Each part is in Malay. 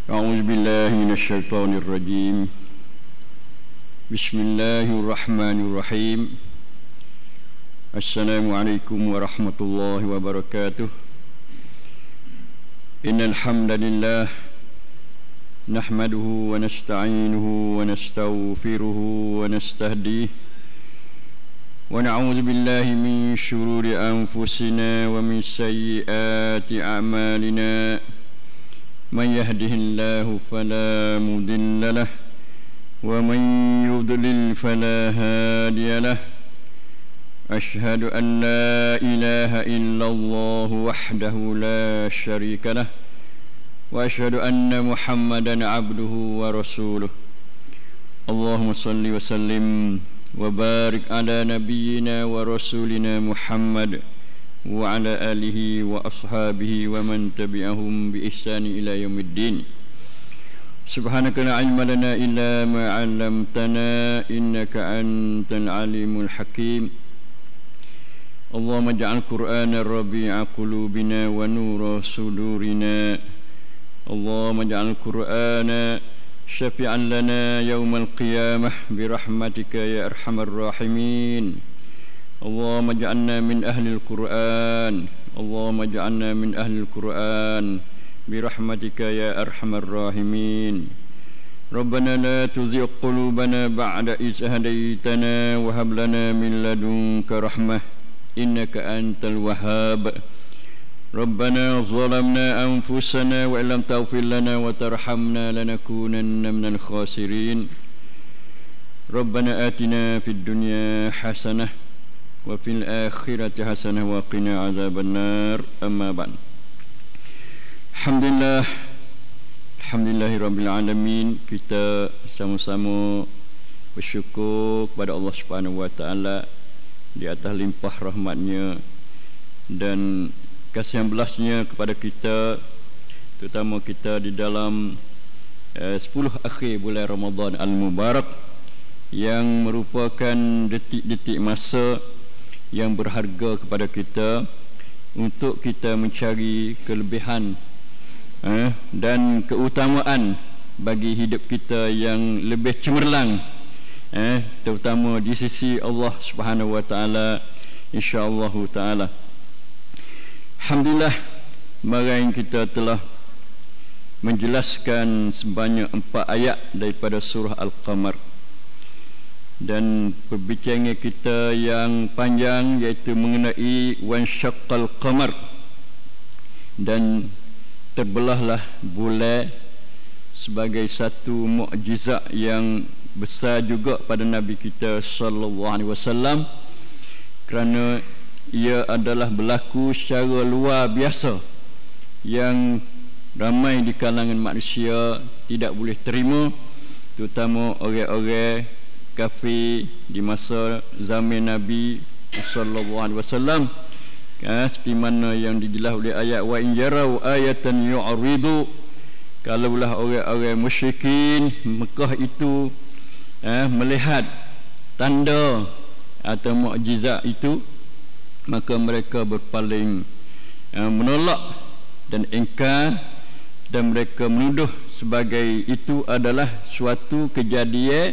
أعوذ بالله من الشيطان الرجيم بسم الله الرحمن الرحيم السلام عليكم ورحمة الله وبركاته إن الحمد لله نحمده ونستعينه ونستغفره ونستهديه ونعوذ بالله من شرور أنفسنا ومن سيئات أعمالنا من يهده الله فلا مضل له ومن يضلل فلا هادي له أشهد أن لا إله إلا الله وحده لا شريك له وأشهد أن محمدا عبده ورسوله اللهم صل وسلم وبارك على نبينا ورسولنا محمد وعلى آله وأصحابه ومن تبعهم بإحسان إلى يوم الدين سبحانك لا علم لنا إلا ما علمتنا إنك أنت العليم الحكيم اللهم اجعل القرآن ربيع قلوبنا ونور صدورنا اللهم اجعل القرآن شفيعا لنا يوم القيامة برحمتك يا أرحم الراحمين اللهم اجعلنا من أهل القرآن اللهم اجعلنا من أهل القرآن برحمتك يا أرحم الراحمين ربنا لا تزغ قلوبنا بعد إذ هديتنا وهب لنا من لدنك رحمة إنك أنت الوهاب ربنا ظلمنا أنفسنا وإن لم تغفر لنا وترحمنا لنكونن من الخاسرين ربنا آتنا في الدنيا حسنة وفي الآخرة حسنة وقنا عذاب النار أما بعد Alhamdulillahirabbil alamin. Kita sama-sama bersyukur kepada Allah Subhanahu wa taala di atas limpah rahmatnya dan kasih yang belasnya kepada kita, terutama kita di dalam 10 akhir bulan Ramadan Al-Mubarak yang merupakan detik-detik masa yang berharga kepada kita untuk kita mencari kelebihan dan keutamaan bagi hidup kita yang lebih cemerlang, terutama di sisi Allah Subhanahu wa taala, insya-Allah taala. Alhamdulillah, kemarin kita telah menjelaskan sebanyak 4 ayat daripada surah Al-Qamar, dan perbincangan kita yang panjang iaitu mengenai wansyaqqal qamar, dan terbelahlah bulan sebagai satu mukjizat yang besar juga pada Nabi kita sallallahu alaihi wasallam, kerana ia adalah berlaku secara luar biasa yang ramai di kalangan manusia tidak boleh terima, terutama orang-orang kafir di masa zaman Nabi sallallahu alaihi wasallam, seperti mana yang dijelas oleh ayat wa in yarau ayatan yu'ridu. Kalaulah orang-orang musyrikin Mekah itu melihat tanda atau mukjizat itu, maka mereka berpaling menolak dan ingkar, dan mereka menuduh sebagai itu adalah suatu kejadian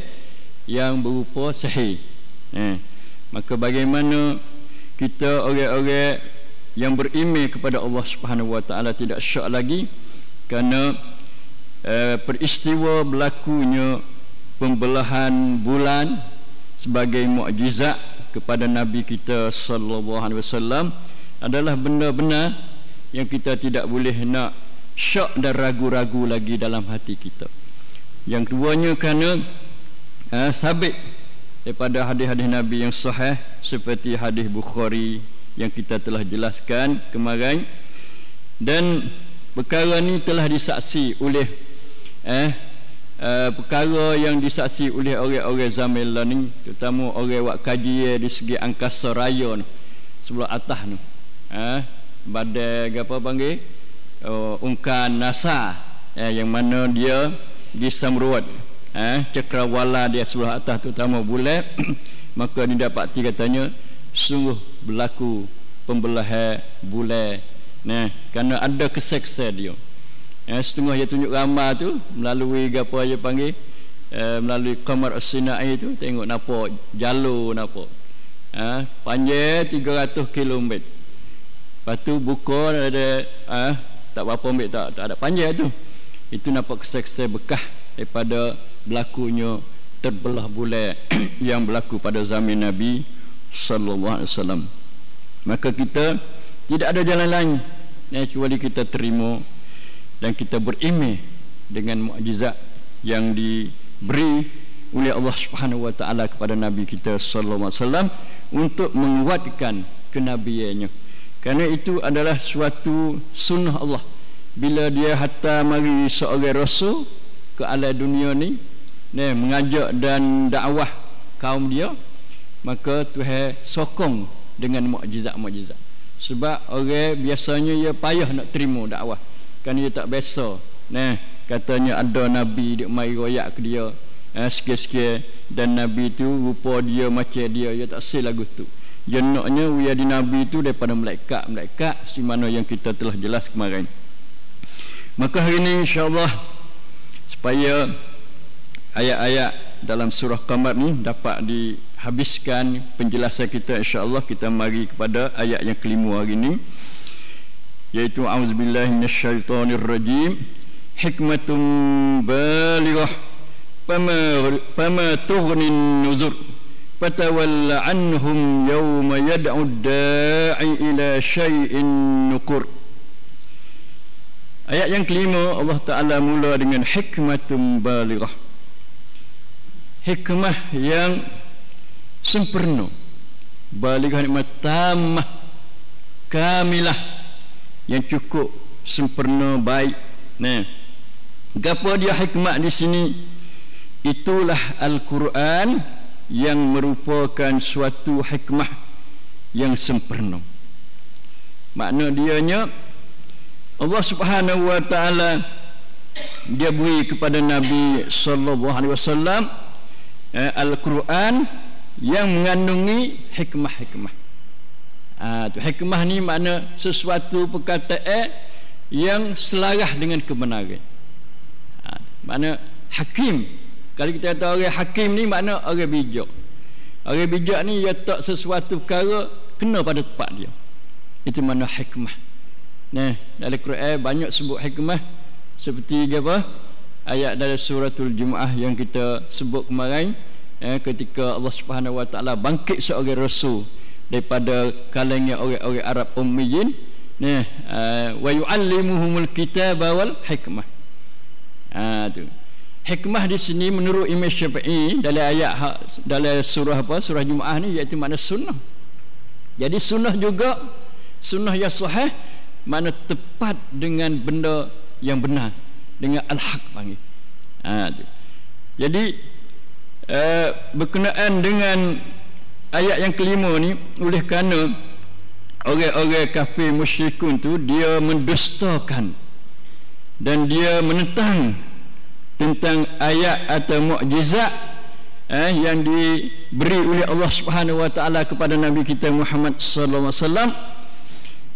yang berupa sihir. Maka bagaimana kita orang-orang yang beriman kepada Allah Subhanahu wa taala tidak syak lagi kerana peristiwa berlakunya pembelahan bulan sebagai mukjizat kepada Nabi kita sallallahu alaihi wasallam adalah benda-benda yang kita tidak boleh nak syak dan ragu-ragu lagi dalam hati kita. Yang keduanya kerana sabit daripada hadis-hadis Nabi yang sahih seperti hadis Bukhari yang kita telah jelaskan kemarin, dan perkara ni telah disaksi oleh perkara yang disaksi oleh orang-orang zaman lalu, terutama orang buat kaji di segi angkasa raya ni, sebelah atas ni, badai apa panggil ungkan NASA, yang mana dia di Samruat, cakrawala dia sebelah atas terutama bulan maka didapati katanya sungguh berlaku pembelahan bulan, kerana ada keseksa dia. setengah dia tunjuk gambar tu melalui apa dia panggil melalui kamar as-Sinai tu, tengok nampak jalur nampak panjang 300 km. Lepas tu buka ada tak berapa ambil tak ada panjang tu. Itu nampak kesan-kesan bekas daripada berlakunya terbelah bulan yang berlaku pada zaman Nabi sallallahu alaihi wasallam. Maka kita tidak ada jalan lain kecuali kita terima dan kita beriman dengan mukjizat yang diberi oleh Allah Subhanahu wa taala kepada Nabi kita sallallahu alaihi wasallam untuk menguatkan kenabiannya. Kerana itu adalah suatu sunnah Allah. Bila dia hantar mari seorang rasul ke alam dunia ni, mengajak dan dakwah kaum dia, maka Tuhan sokong dengan mukjizat-mukjizat. Sebab orang biasanya dia payah nak terima dakwah, kerana dia tak biasa. Katanya ada nabi dia mai royak ke dia sikit-sikit, dan nabi tu rupa dia macam dia tak sel lagu tu. Jenaknya uya di nabi itu daripada malaikat si mana yang kita telah jelas kemarin. Maka hari ini insya-Allah supaya ayat-ayat dalam surah Qamar ni dapat dihabiskan penjelasan kita, insya-Allah kita mari kepada ayat yang kelima hari ini, iaitu auzubillahi minasyaitonirrajim. Hikmatun balighah fama tughnin nuzur fatawalla anhum yawma yad'u da'i ila syai'in nukur. Ayat yang kelima Allah Ta'ala mula dengan hikmatun balighah, hikmah yang sempurna. Balighah nikmat tamah kamilah, yang cukup sempurna baik. Gapo dia hikmah di sini? Itulah Al-Quran yang merupakan suatu hikmah yang sempurna. Makna dianya Allah Subhanahu wa taala dia beri kepada Nabi sallallahu alaihi wasallam Al-Quran yang mengandungi hikmah-hikmah. Tu hikmah ni makna sesuatu perkataan yang selaras dengan kebenaran. Makna hakim. Kalau kita kata orang hakim ni makna orang bijak. Orang bijak ni dia tak sesuatu perkara kena pada tempat dia. Itu makna hikmah. Dalam Quran banyak sebut hikmah, seperti apa? Ayat dalam suratul Jumu'ah yang kita sebut kemarin, ketika Allah Subhanahu wa taala bangkit seorang rasul daripada kalangan orang-orang Arab ummiyin, wa yu'allimuhumul kitaba wal hikmah. Tu. Hikmah di sini menurut Imam Syafi'i dalam ayat dalam surah surah Jumu'ah ni, iaitu makna sunnah. Jadi sunnah juga, sunnah yang sahih, makna tepat dengan benda yang benar, dengan al-haq panggil. Jadi berkenaan dengan ayat yang kelima ni, oleh kerana orang-orang kafir musyrikun tu dia mendustakan dan dia menentang tentang ayat atau mukjizat yang diberi oleh Allah Subhanahu wa taala kepada Nabi kita Muhammad sallallahu alaihi wasallam,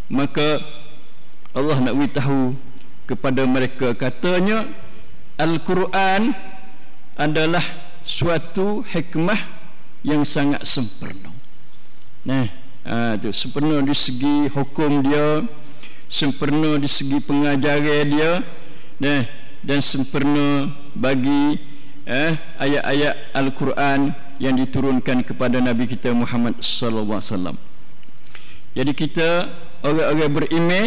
maka Allah nak beritahu kepada mereka, katanya Al-Quran adalah suatu hikmah yang sangat sempurna. Tu sempurna di segi hukum dia, sempurna di segi pengajaran dia, dan sempurna bagi ayat-ayat Al-Quran yang diturunkan kepada Nabi kita Muhammad sallallahu alaihi wasallam. Jadi kita orang-orang beriman,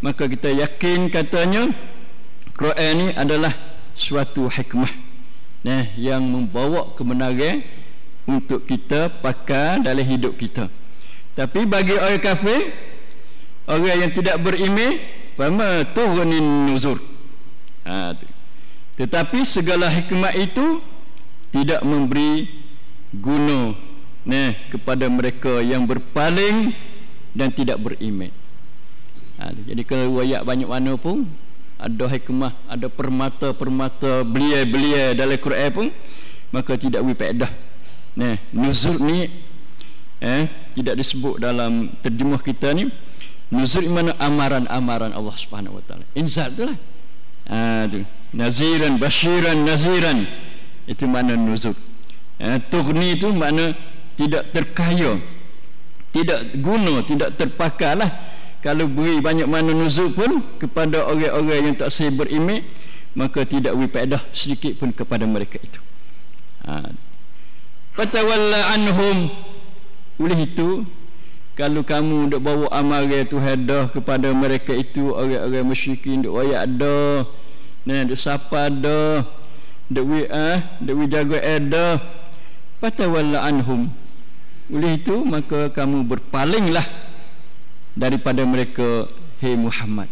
maka kita yakin katanya Quran ini adalah suatu hikmah yang membawa kebenaran untuk kita pakai dalam hidup kita. Tapi bagi orang kafir, orang yang tidak beriman, fama tughnin nuzur. Tetapi segala hikmah itu tidak memberi guna kepada mereka yang berpaling dan tidak beriman. Jadi kalau ayat banyak mana pun ada hikmah, ada permata-permata belia-belia dalam Quran pun, maka tidak beri faedah. Nuzul ni tidak disebut dalam terjemah kita ni. Nuzul mana amaran-amaran Allah Subhanahu wa taala. Inzal itulah. Tu naziran basyiran naziran, itu makna nuzul. Tughni itu makna tidak terkaya, tidak guna, tidak terpakai lah. Kalau beri banyak makna nuzul pun kepada orang-orang yang tak sah beriman, maka tidak beri faedah sedikit pun kepada mereka itu. Fatawalla anhum, oleh itu kalau kamu duk bawa amaran tu hadah kepada mereka itu, orang-orang musyrikin, duk royak dah, duk sapa dah, duk jaga ada, fatawalla anhum, oleh itu maka kamu berpalinglah daripada mereka, hei Muhammad.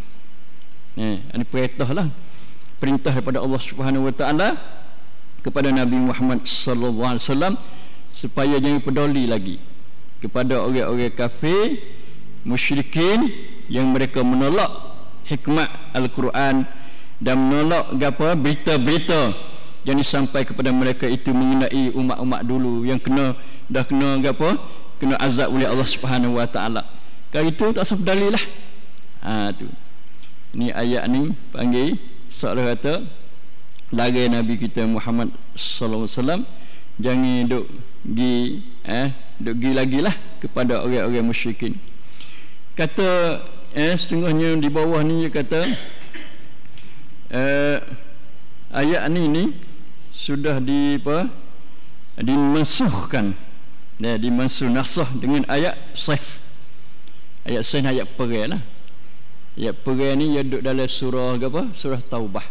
Ini perintah daripada Allah Subhanahu wa taala kepada Nabi Muhammad sallallahu alaihi wasallam supaya jangan peduli lagi kepada orang-orang kafir musyrikin yang mereka menolak hikmat Al-Quran dan menolak berita-berita yang disampaikan kepada mereka itu mengenai umat-umat dulu yang kena azab oleh Allah Subhanahu wa taala. Kalau itu tak usah peduli lah. Tu. Ini ayat ni panggil seolah kata larang Nabi kita Muhammad sallallahu alaihi wasallam jangan duk gi lagi lah kepada orang-orang musyrikin. Kata setengahnya di bawah ni dia kata ayat ni sudah dimansuhkan, dimansuh nasah dengan ayat saif. Ayat saif ayat perang lah. Ayat perang ni dia duduk dalam surah surah Taubah.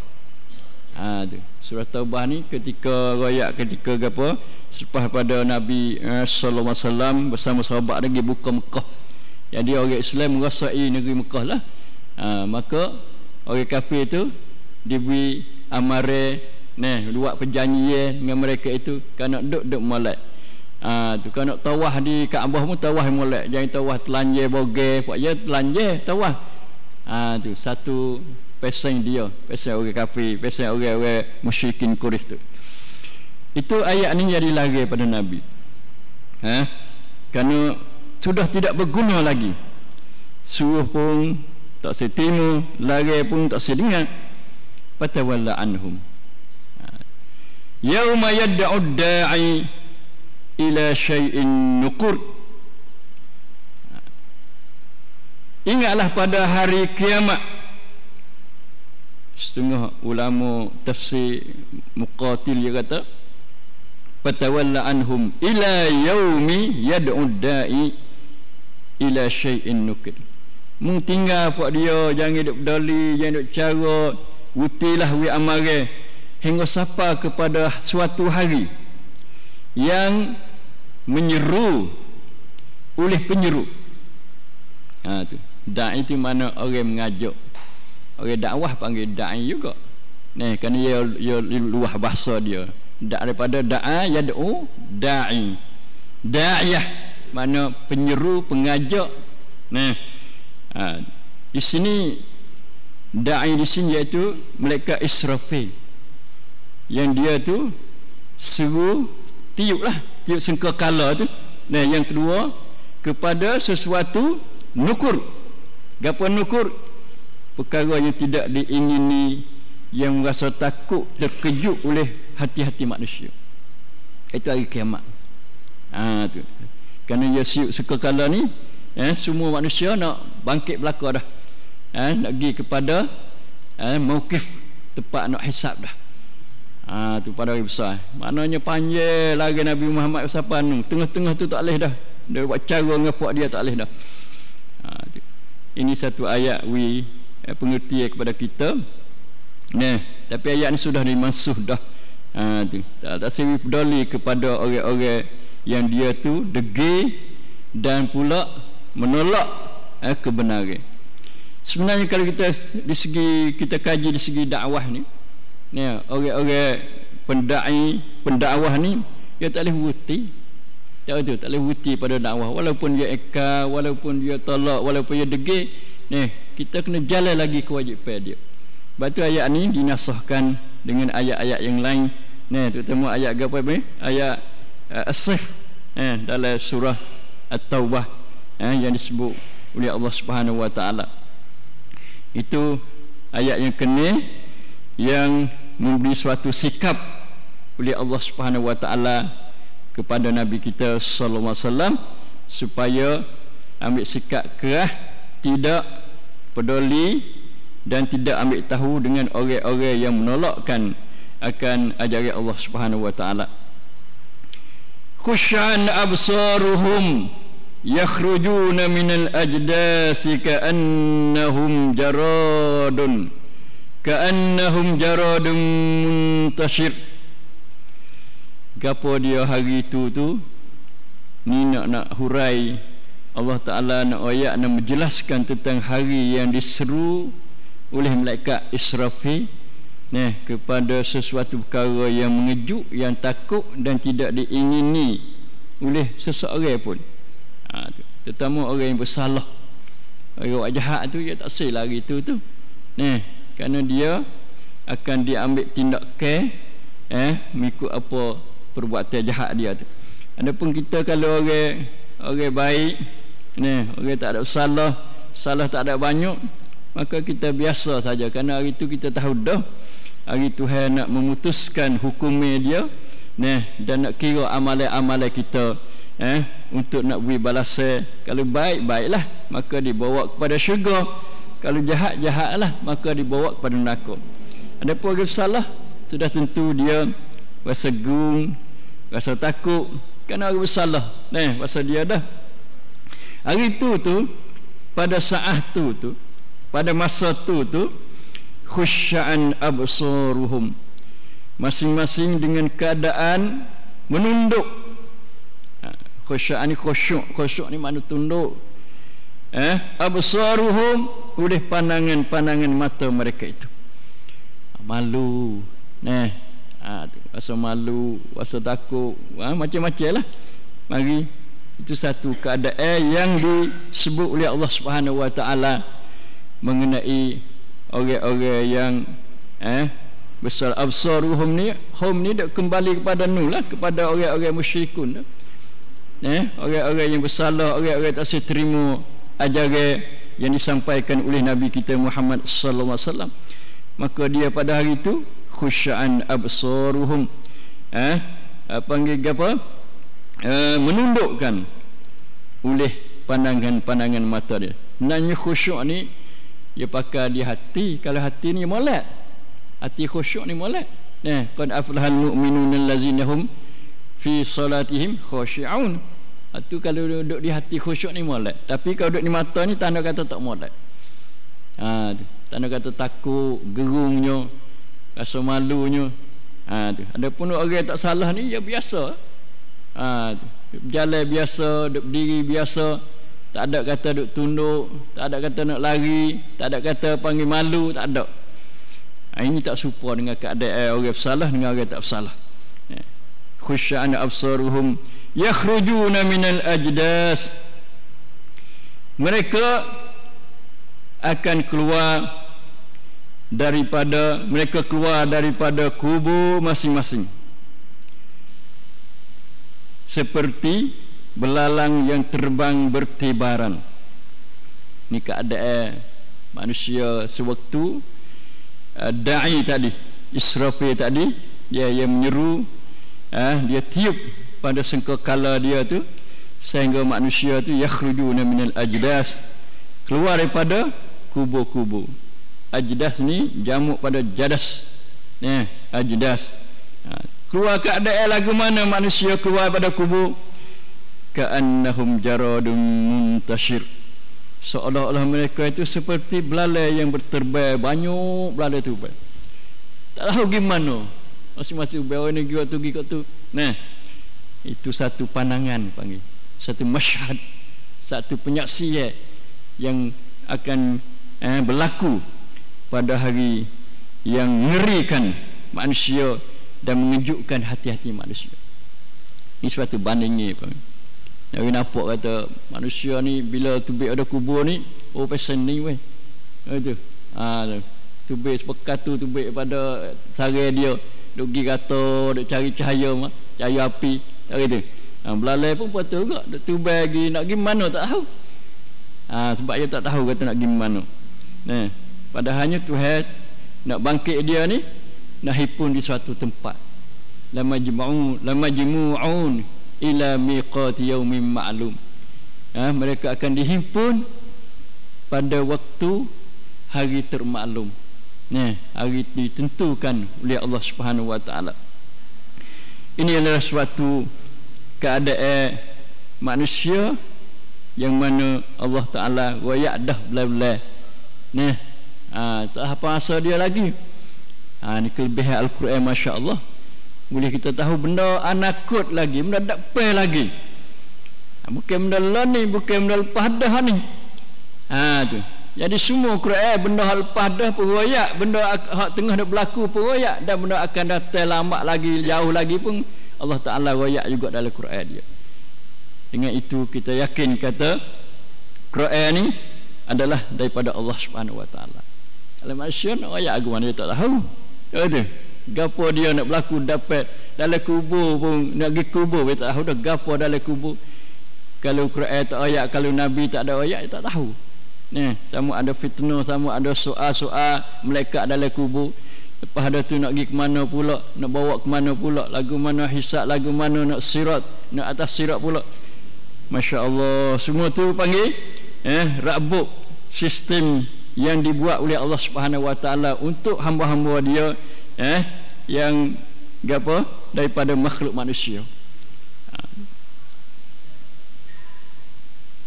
Tu. Surah Taubah ni ketika selepas pada Nabi sallallahu alaihi wasallam bersama sahabat lagi buka Mekah. Jadi orang Islam merasai negeri Mekah lah. Maka orang kafir tu diberi amaran buat perjanjian dengan mereka itu kan nak duduk molek. Tu kan nak tawaf di Kaabah pun tawaf molek, jangan tawaf telanjang bogeh, pak je telanjang tawaf. Tu satu pesan dia, pesan orang kafir, pesan orang musyrikin Quraisy tu. Itu ayat ni jadi larang pada Nabi. Kerana sudah tidak berguna lagi. Suruh pun tak setimu, larang pun tak sedengar. Fatawalla anhum. Yauma yad'u da'i ila syai'in nuqur. Ingatlah pada hari kiamat. Setengah ulama tafsir Muqatil dia kata fatawalla anhum ila yaumi yad'u da'i ila syai'in nuqur. Mung tinggal pak dia, jangan duk peduli, jangan duk cara, utilah wi amaran hingga sampai kepada suatu hari yang menyeru oleh penyeru. Tu da'i itu mana orang mengajak, orang dakwah panggil da'i juga. Kerana dia luah bahasa dia. Daripada da'a yad'u da'i. Da'iyah mana penyeru, pengajak. Di sini da'i di sini iaitu malaikat Israfil. Yang dia tu seru tiup sangkakala tu. Yang kedua kepada sesuatu nukur. Gapo nukur? Perkara yang tidak diingini, yang merasa takut, terkejut oleh hati-hati manusia. Itu hari kiamat. Tu. Kerana dia siuk sekala ni, semua manusia nak bangkit belaka dah. Nak pergi kepada mauqif, tempat nak hisab dah. Tu pada hari besar. Maknanya panjang lagi Nabi Muhammad siapa nu. Tengah-tengah tu tak boleh dah. Dia buat cara ngapak dia tak boleh dah. Ini satu ayat pengertian kepada kita. Tapi ayat ni sudah dimansuh dah. Tak sewi peduli kepada orang-orang yang dia tu degil dan pula menolak kebenaran. Sebenarnya kalau kita kaji di segi dakwah ni, orang-orang pendakwah ni dia tak boleh wuti. Tak boleh wuti pada dakwah, walaupun dia eka, walaupun dia tolak, walaupun dia degil. Kita kena jalan lagi kewajipan dia. Sebab tu ayat ni dinasahkan dengan ayat-ayat yang lain. Terutama ayat apa ni? Ayat As-Saif dalam surah At-Taubah yang disebut oleh Allah Subhanahu wa taala. Itu ayat yang kena yang memberi suatu sikap oleh Allah Subhanahu wa taala kepada Nabi kita sallallahu alaihi wasallam supaya ambil sikap keras, tidak peduli dan tidak ambil tahu dengan orang-orang yang menolakkan akan ajaran Allah Subhanahu wa taala. Khusyan absaruhum yakhrujuna minal ajdasi ka'annahum jaradun muntashir. Gapo dia hari itu tu ni nak hurai Allah Ta'ala nak ayat nak menjelaskan tentang hari yang diseru oleh malaikat Israfil kepada sesuatu perkara yang mengejut, yang takut dan tidak diingini oleh seseorang pun. Terutama orang yang bersalah, orang jahat tu dia tak sel hari tu kerana dia akan diambil tindakan mengikut apa perbuatan jahat dia tu. Adapun kita kalau orang baik, orang tak ada salah tak ada banyak, maka kita biasa saja kerana hari itu kita tahu dah hari Tuhan nak memutuskan hukumnya dia dan nak kira amalan-amalan kita untuk nak beri balasan. Kalau baik, baiklah, maka dibawa kepada syurga. Kalau jahat, jahatlah, maka dibawa kepada neraka. Adapun orang salah, sudah tentu dia rasa gung, rasa takut kerana orang bersalah. Pasal dia dah hari tu pada saat tu pada masa tu khusya'an absaruhum, masing-masing dengan keadaan menunduk. Khusya'an ni khusyuk ni makna tunduk. Absaruhum oleh pandangan mata mereka itu. Malu, rasa malu, rasa takut, macam-macam lah. Mari, itu satu keadaan yang disebut oleh Allah Subhanahu wa taala mengenai orang-orang yang besar. Absaruhum ni, hum ni dak kembali kepada nulah, kepada orang-orang musyrikun. Orang-orang yang bersalah, orang-orang tak seterima ajaran yang disampaikan oleh Nabi kita Muhammad sallallahu alaihi wasallam, maka dia pada hari itu khusya'an absaruhum, panggil apa, menundukkan oleh pandangan mata dia. Nanya khusyuk ni dia pakai di hati. Kalau hati ni molek, hati khusyuk ni molek. Qad aflahal mu'minuna allazina hum fi salatihim khashi'un. Itu kalau duduk di hati khusyuk ni molek. Tapi kalau duduk di mata ni tanda kata tak molek. Tanda kata takut, gerungnya, rasa malunya. Adapun orang tak salah ni ya biasa. Berjalan biasa, duduk berdiri biasa, tak ada kata duduk tunduk, tak ada kata nak lari, tak ada kata panggil malu, tak ada. Ini tak serupa dengan keadaan orang bersalah dengan orang tak bersalah. Khusya'an absaruhum yakhrujuna minal ajdas, mereka akan keluar daripada kubur masing-masing seperti belalang yang terbang bertebaran. Ini keadaan manusia sewaktu da'i tadi, Israfil tadi, dia yang menyeru, dia tiup pada sangkakala dia tu, sehingga manusia tu yakhrujuna minal ajdas, keluar daripada kubur-kubur. Ajdas ni jamak pada jadas, ajdas. Keluar keadaan lagu mana manusia keluar pada kubur? Ka'annahum jaradun muntashir, seolah-olah mereka itu seperti belalai yang berterbang, banyak belalai tu. Tak tahu gimana, masing-masing bawa ni gigi kat tu. Itu satu pandangan panggil, satu masyhad, satu penyaksian yang akan berlaku pada hari yang mengerikan manusia dan mengejutkan hati-hati manusia. Ini suatu bandingnya panggil. Yang nampak kata manusia ni bila tubik ada kubur ni, pesan ni weh. Itu. Tubik sepekat tu, tubik pada sarai dia, duk pergi kata, duk cari cahaya api, tak gitu. Belalai pun patut juga, duk tubik lagi, nak pergi mana tak tahu. Sebab dia tak tahu kata nak pergi mana. Padahalnya Tuhan nak bangkit dia ni nak himpun di suatu tempat. Lamajmu'un ila miqati yaumin ma'lum. Mereka akan dihimpun pada waktu hari termaklum. Hari ditentukan oleh Allah Subhanahu wa taala. Ini adalah suatu keadaan manusia yang mana Allah Taala wayadah bla-bla. Tak apa asal dia lagi. Ni kelebihan Al-Quran, masya-Allah. Boleh kita tahu benda anakut lagi, benda tak pe lagi. Bukan benda ni, bukan benda lepas dah ni. Tu. Jadi semua Quran benda hal lepas dah pun royak, benda hak tengah dah berlaku pun royak, dan benda akan datang lama lagi, jauh lagi pun Allah Taala royak juga dalam Quran dia. Dengan itu kita yakin kata Quran ni adalah daripada Allah Subhanahu wa taala. Kalau manusia nak royak agama dia tak tahu. Kata gapo dia nak berlaku dapat dalam kubur pun, nak pergi kubur dia tak tahu dah gapo dalam kubur. Kalau Quran tak ayat, kalau Nabi tak ada ayat, dia tak tahu. Sama ada fitnah, sama ada soal-soal malaikat dalam kubur. Lepas ada tu nak pergi ke mana pula, nak bawa ke mana pula, lagu mana hisab, lagu mana nak sirat, nak atas sirat pula. Masya-Allah, semua tu panggil rabuk sistem yang dibuat oleh Allah Subhanahu wa taala untuk hamba-hamba dia yang gapo daripada makhluk manusia.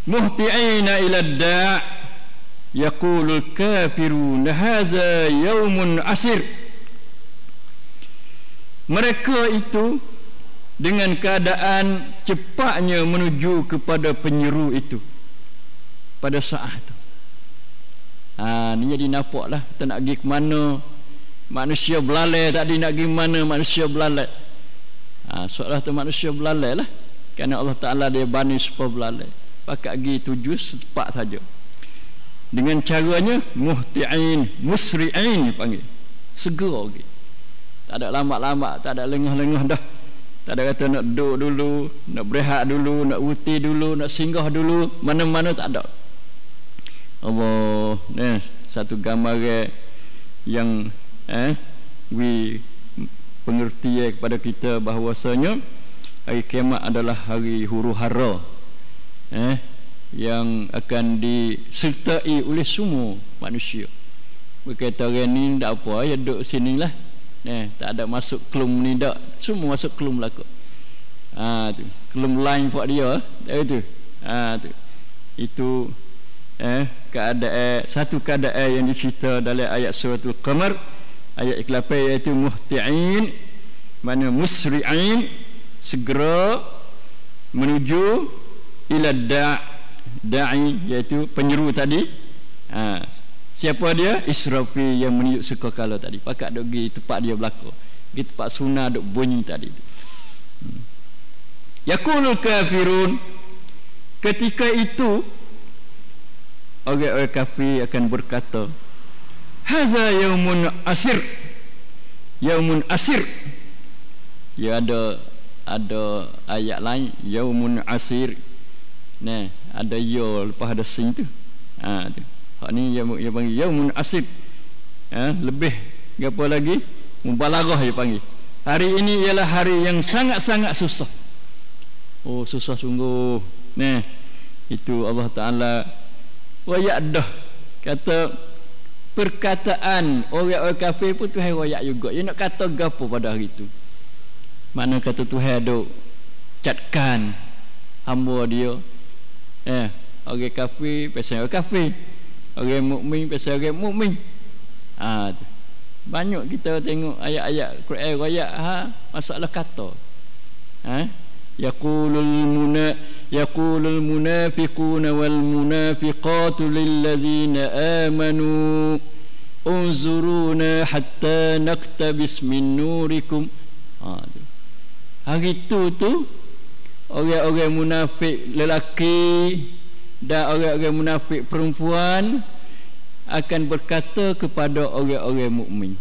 Muhti'ina ila da' yaqulul kafirun hadza yaumun asir. Mereka itu dengan keadaan cepatnya menuju kepada penyeru itu pada saat itu. Ni jadi nampaklah kita nak pergi ke mana, manusia belalai tadi nak pergi mana, manusia belalai. Seolah tu manusia belalai lah, kerana Allah Ta'ala dia bani supaya belalai, pakat pergi tuju setepat saja. Dengan caranya muhti'in, musri'in panggil, segera pergi. Tak ada lama-lama, tak ada lengah-lengah dah. Tak ada kata nak duduk dulu, nak berehat dulu, nak uti dulu, nak singgah dulu, mana-mana tak ada. Allah, satu gambaran yang pengertian kepada kita bahawasanya hari kiamat adalah hari huru-hara yang akan disertai oleh semua manusia. Berkata orang ni tak apa, ya duduk sini lah, tak ada masuk kelum ni tak, semua masuk kelum lah kot. Tu kelum lain buat dia tu. Tu itu keadaan, satu keadaan yang dicerita dalam ayat suratul Qamar ayat 8, iaitu muhti'in, mana musri'in, segera menuju ila da'i, iaitu penyeru tadi. Siapa dia? Israfil yang meniup sekakala tadi, pakat duk pergi tempat dia berlaku, pergi tempat sunah duk bunyi tadi. Yaqulul kafirun, ketika itu orang-orang kafir akan berkata, haza yaumun asir, yaumun asir. Ya ada ayat lain yaumun asir, ada ya lepas ada sin tu. Hak ni yang panggil yaumun asir. Lebih apa lagi, mubalaghah dia panggil. Hari ini ialah hari yang sangat-sangat susah. Oh, susah sungguh. Itu Allah Ta'ala wayadah, kata perkataan orang-orang kafir pun Tuhan wayak juga. Dia nak kata gapo pada hari itu. Mana kata Tuhan duk catkan hamba dia. Orang kafir pasal orang kafir, orang mukmin pasal orang mukmin. Banyak kita tengok ayat-ayat Quran wayak masalah kata. Yaqulul munafiquna wal munafiqatu lillazina amanu unzuruna hatta naqtabis min nurikum. Hari itu orang-orang munafik lelaki dan orang-orang munafik perempuan akan berkata kepada orang-orang mukmin.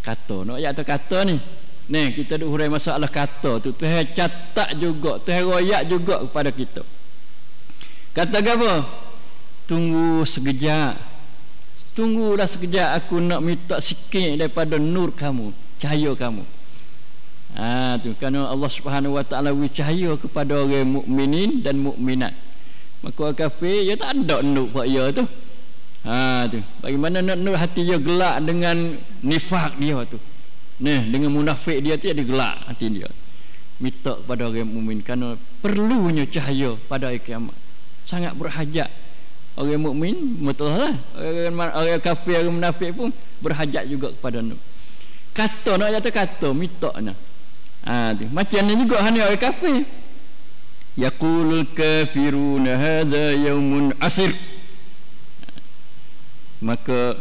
Kata, nak ayat kata ni. Kita duk hurai masalah kata tu, Tuhan catat juga, Tuhan royak juga kepada kita. Kata apa? Tunggu sekejap, tunggulah sekejap, aku nak minta sikit daripada nur kamu, cahaya kamu. Tu kerana Allah Subhanahu Wa Taala beri cahaya kepada orang mukminin dan mukminat. Maka orang kafir dia tak ada nur pada dia tu. Tu bagaimana nak nur hati dia gelap dengan nifak dia tu. Dengan munafik dia tu dia gelap hati dia. Minta kepada orang mukmin kerana perlunya cahaya pada hari kiamat. Sangat berhajat. Orang mukmin betul lah. Orang kafir, orang munafik pun berhajat juga kepada nur. Kata nak kata kata minta nak. Macam ni juga hanya orang kafir. Yaqulul kafiruna hadza yaumun asir. Maka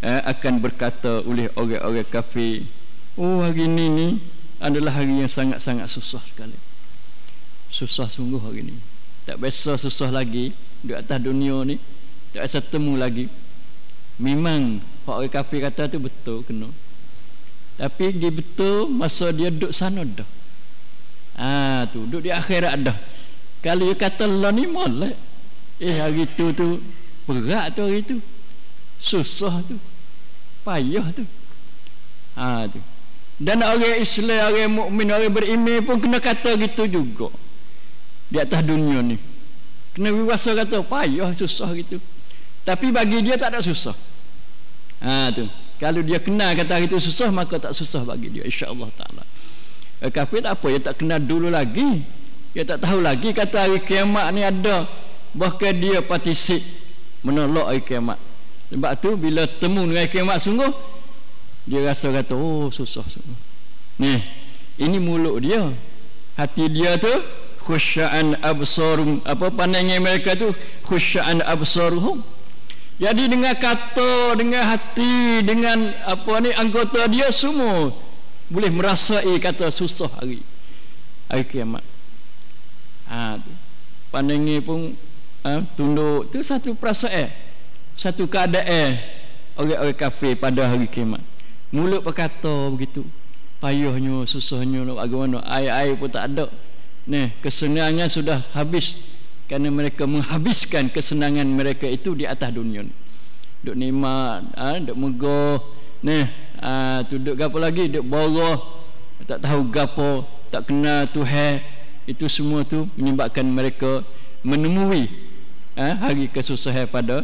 akan berkata oleh orang-orang kafir, oh hari ni adalah hari yang sangat-sangat susah sekali. Susah sungguh hari ni. Tak biasa susah lagi di atas dunia ni. Tak biasa temu lagi. Memang orang kafir kata tu betul kena. Tapi dia betul masa dia duduk sana dah. Tu duduk di akhirat dah. Kalau dia kata Allah ni molek. Hari tu berat tu hari tu. Susah tu. Payah tu. Tu. Dan orang Islam, orang mukmin, orang beriman pun kena kata gitu juga. Di atas dunia ni. Kena berwasa kata payah susah gitu. Tapi bagi dia tak ada susah. Tu. Kalau dia kenal kata itu susah, maka tak susah bagi dia, insya-Allah taala. Kafir tak apa, dia tak kenal dulu lagi. Dia tak tahu lagi kata hari kiamat ni ada. Bahkan dia partisip menolak hari kiamat. Sebab tu bila temu dengan hari kiamat sungguh, dia rasa kata oh susah sungguh. Ini mulut dia. Hati dia tu khusya'an absarum, apa pandangan mereka tu khusya'an absaruhum. Jadi dengan kata, dengan hati, dengan anggota dia semua boleh merasai kata susah hari kiamat. Pandangan pun tunduk tu satu perasaan, satu keadaan orang-orang kafir pada hari kiamat. Mulut berkata begitu, payahnya, susahnya, nak bagaimana, air pun tak ada. Kesenangan sudah habis kerana mereka menghabiskan kesenangan mereka itu di atas dunia ni. Duk nikmat, duk megah, duk gapo lagi, duk borah, tak tahu gapo, tak kenal Tuhan. Itu semua tu menyebabkan mereka menemui hari kesusahan pada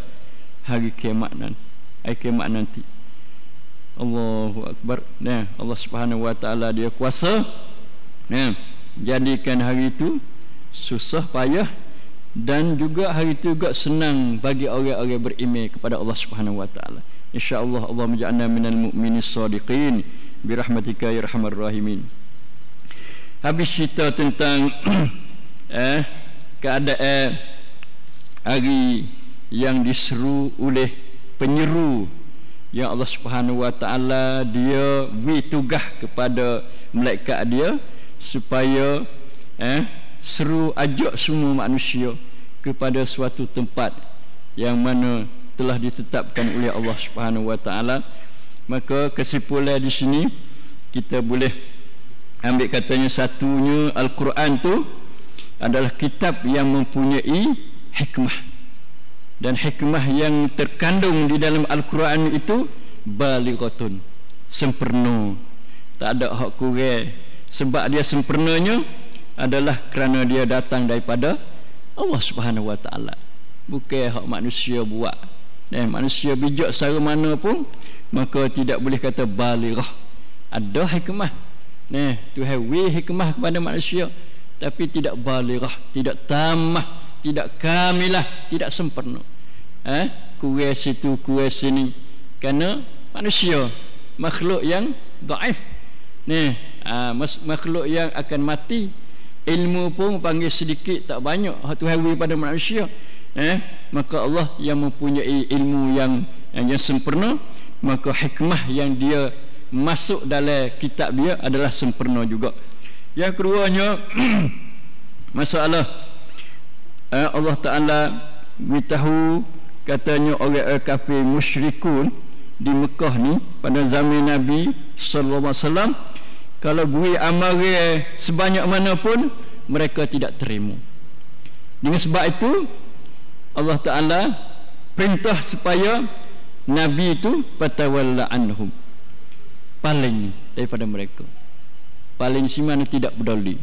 hari kiamat nanti. Allahu Akbar. Allah Subhanahu Wa Taala dia kuasa jadikan hari itu susah payah, dan juga hari itu juga senang bagi orang-orang beriman kepada Allah Subhanahu Wa Taala. Insya-Allah Allah menja'alna minal mu'minis shadiqin bi rahmatika ya arhamar rahimin. Habis cerita tentang keadaan hari yang diseru oleh penyeru yang Allah Subhanahu Wa Taala dia beri tugas kepada malaikat dia supaya seru ajak semua manusia kepada suatu tempat yang mana telah ditetapkan oleh Allah Subhanahu Wa Taala. Maka kesimpulan di sini kita boleh ambil katanya, satunya Al-Quran tu adalah kitab yang mempunyai hikmah, dan hikmah yang terkandung di dalam Al-Quran itu balighatun, sempurna, tak ada hak kurang. Sebab dia sempurnanya adalah kerana dia datang daripada Allah Subhanahu Wa Taala, bukan hak manusia buat. Manusia bijak secara mana pun, maka tidak boleh kata balighah. Ada hikmah. Tuhan beri hikmah kepada manusia, tapi tidak balighah, tidak tamah, tidak kamilah, tidak sempurna. Kurang situ, kurang sini. Kerana manusia makhluk yang dhaif. Makhluk yang akan mati. Ilmu pun panggil sedikit tak banyak Tuhan beri pada manusia. Maka Allah yang mempunyai ilmu yang sempurna, maka hikmah yang dia masuk dalam kitab dia adalah sempurna juga. Yang keduanya masalah Allah Ta'ala beritahu katanya orang kafir musyrikun di Mekah ni pada zaman Nabi sallallahu alaihi wasallam, kalau beri amaran sebanyak mana pun mereka tidak terima. Dengan sebab itu Allah Ta'ala perintah supaya Nabi itu fatawalla anhum, paling daripada mereka, paling si mana tidak peduli,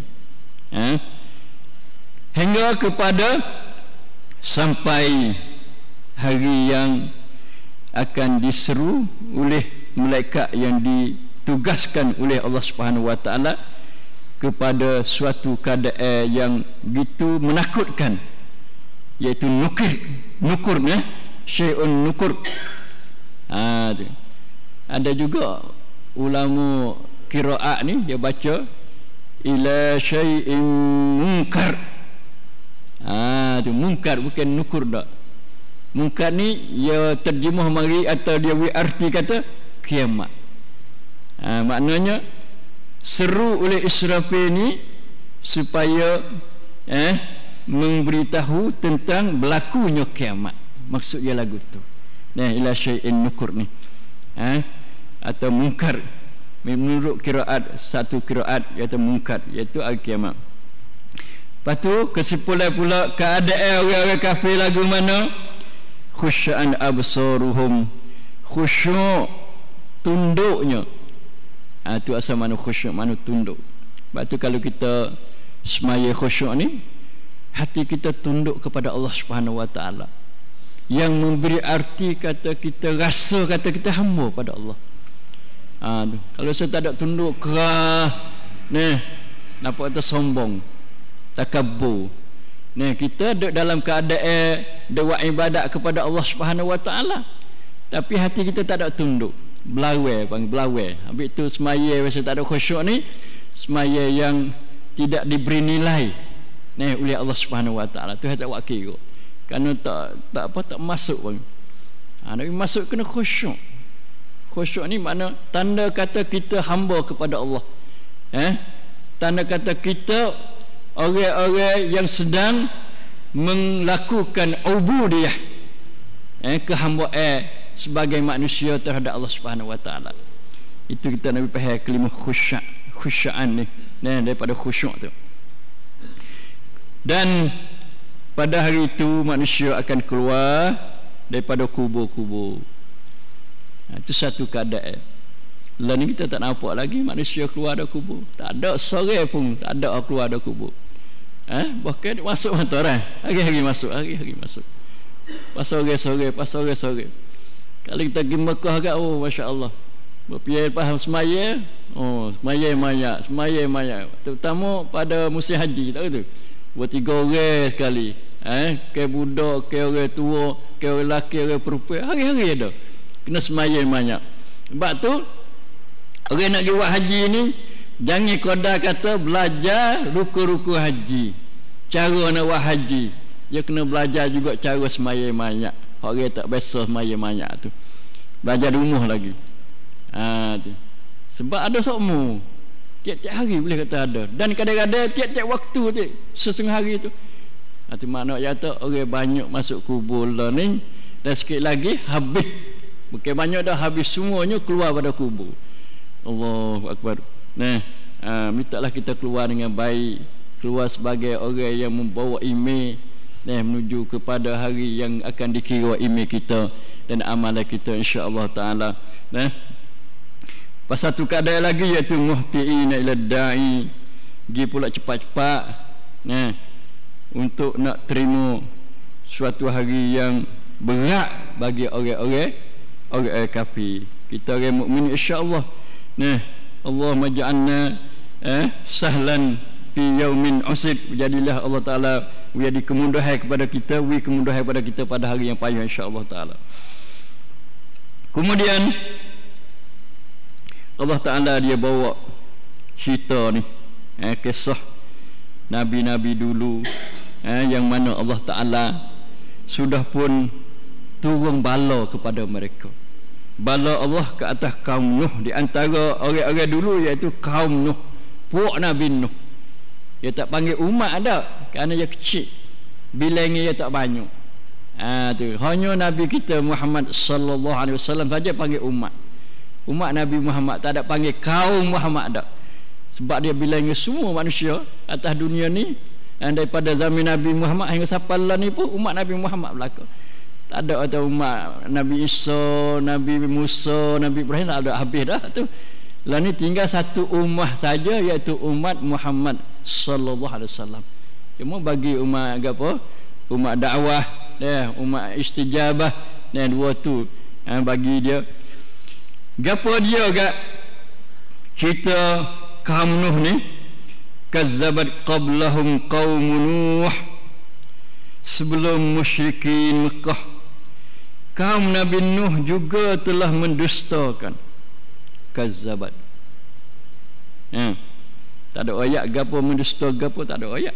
hingga kepada sampai hari yang akan diseru oleh malaikat yang ditugaskan oleh Allah Subhanahu wa taala kepada suatu keadaan yang begitu menakutkan, iaitu nukur, syai'un nukur. Ada juga ulama qiraat ni dia baca ila syai'in munkar. Tu munkar, bukan nukur dak. Munkar ni dia terjemah mari atau dia arti kata kiamat. Maknanya seru oleh Israfil ni supaya memberitahu tentang berlakunya kiamat. Maksud dia lagu tu. Ila syai'in nukur ni. Atau munkar. Menurut qiraat, satu qiraat iaitu munkar, iaitu al-kiamat. Lepas tu kesimpulan pula keadaan orang-orang kafir lagu mana? Khusya'an absaruhum, khusyuk tunduknya. Tu asal mana khusyuk, mana tunduk. Sebab tu kalau kita semaya khusyuk ni, hati kita tunduk kepada Allah Subhanahu wa taala, yang memberi arti kata kita rasa kata kita hamba pada Allah. Kalau saya tak ada tunduk kerah nampak kita sombong, takabur. Kita duduk dalam keadaan buat ibadat kepada Allah Subhanahu wa taala, tapi hati kita tak ada tunduk, belawai. Habis tu semaya rasa tak ada khusyuk ni, semaya yang tidak diberi nilai oleh Allah Subhanahu wa taala. Tu tak buat kira. Kerana tak masuk pun. Nak masuk kena khusyuk. Khusyuk ni makna tanda kata kita hamba kepada Allah. Tanda kata kita orang-orang yang sedang melakukan ubudiyah, kehambaan sebagai manusia terhadap Allah Subhanahu wa taala. Itu kita Nabi faham kalimah khusyu'an ni, daripada khusyuk tu. Dan pada hari itu manusia akan keluar daripada kubur-kubur. Itu satu keadaan. Lain kita tak nampak lagi manusia keluar dari kubur. Tak ada sore pun tak ada keluar dari kubur. Bahkan masuk hantaran. Hari-hari masuk. Pas sore. Kalau kita pergi Mekah kat, Masya Allah, berpial faham semaya. Semaya mayat. Terutama pada musim haji, tak betul? 3 orang sekali. Ke budak, ke orang tua, ke orang lelaki, orang perempuan, hari-hari ada kena semaya banyak. Sebab tu orang nak buat haji ni jangan kodar kata belajar ruku-ruku haji, cara nak buat haji. Dia kena belajar juga cara semaya banyak. Orang tak biasa semaya banyak tu, belajar di rumah lagi. Tu. Sebab ada sokmu tiap-tiap hari boleh kata ada, dan kadang-kadang tiap-tiap waktu tu, sesengah hari tu. Itu makna kata orang banyak masuk kubur lah ni, dan sikit lagi habis. Bukan banyak dah, habis semuanya keluar pada kubur. Allahu Akbar. Mintalah kita keluar dengan baik, keluar sebagai orang yang membawa email menuju kepada hari yang akan dikira email kita dan amalan kita, insya-Allah taala. Pas satu keadaan lagi, iaitu muhtiina ila da'i, pergi pula cepat-cepat untuk nak terima suatu hari yang berat bagi orang-orang kafir. Kita orang mukmin, insya-Allah. Allahumma ja'alna sahlan fi yaumin usib. Jadilah Allah taala menjadi kemudahan kepada kita, kemudahan kepada kita pada hari yang payah, insya-Allah taala. Kemudian Allah taala dia bawa cerita ni, kisah nabi-nabi dulu, yang mana Allah taala sudah pun turun bala kepada mereka. Bala Allah ke atas kaum Nuh, di antara orang-orang dulu iaitu kaum Nuh, puak Nabi Nuh. Dia tak panggil umat ada, kerana dia kecil, bilangnya dia tak banyak. Tu hanya Nabi kita Muhammad sallallahu alaihi wasallam saja panggil umat. Umat Nabi Muhammad tak ada panggil kaum Muhammad ada. Sebab dia bilangnya semua manusia atas dunia ni, dan daripada zaman Nabi Muhammad hingga sampai ni pun umat Nabi Muhammad belaka. Tak ada atau umat Nabi Isa, Nabi Musa, Nabi Ibrahim tak ada, habis dah tu. Lah ni tinggal satu ummah saja, iaitu umat Muhammad sallallahu alaihi wasallam. Cuma bagi umat apa? Umat dakwah, umat istijabah, dua tu bagi dia. Gapo dia gak kita kaum Nuh ni, kazzabat qablahum qaum Nuh, sebelum musyrikin Mekah kaum Nabi Nuh juga telah mendustakan. Kazzabat. Tak ada ayat gapo mendusta gapo, tak ada ayat.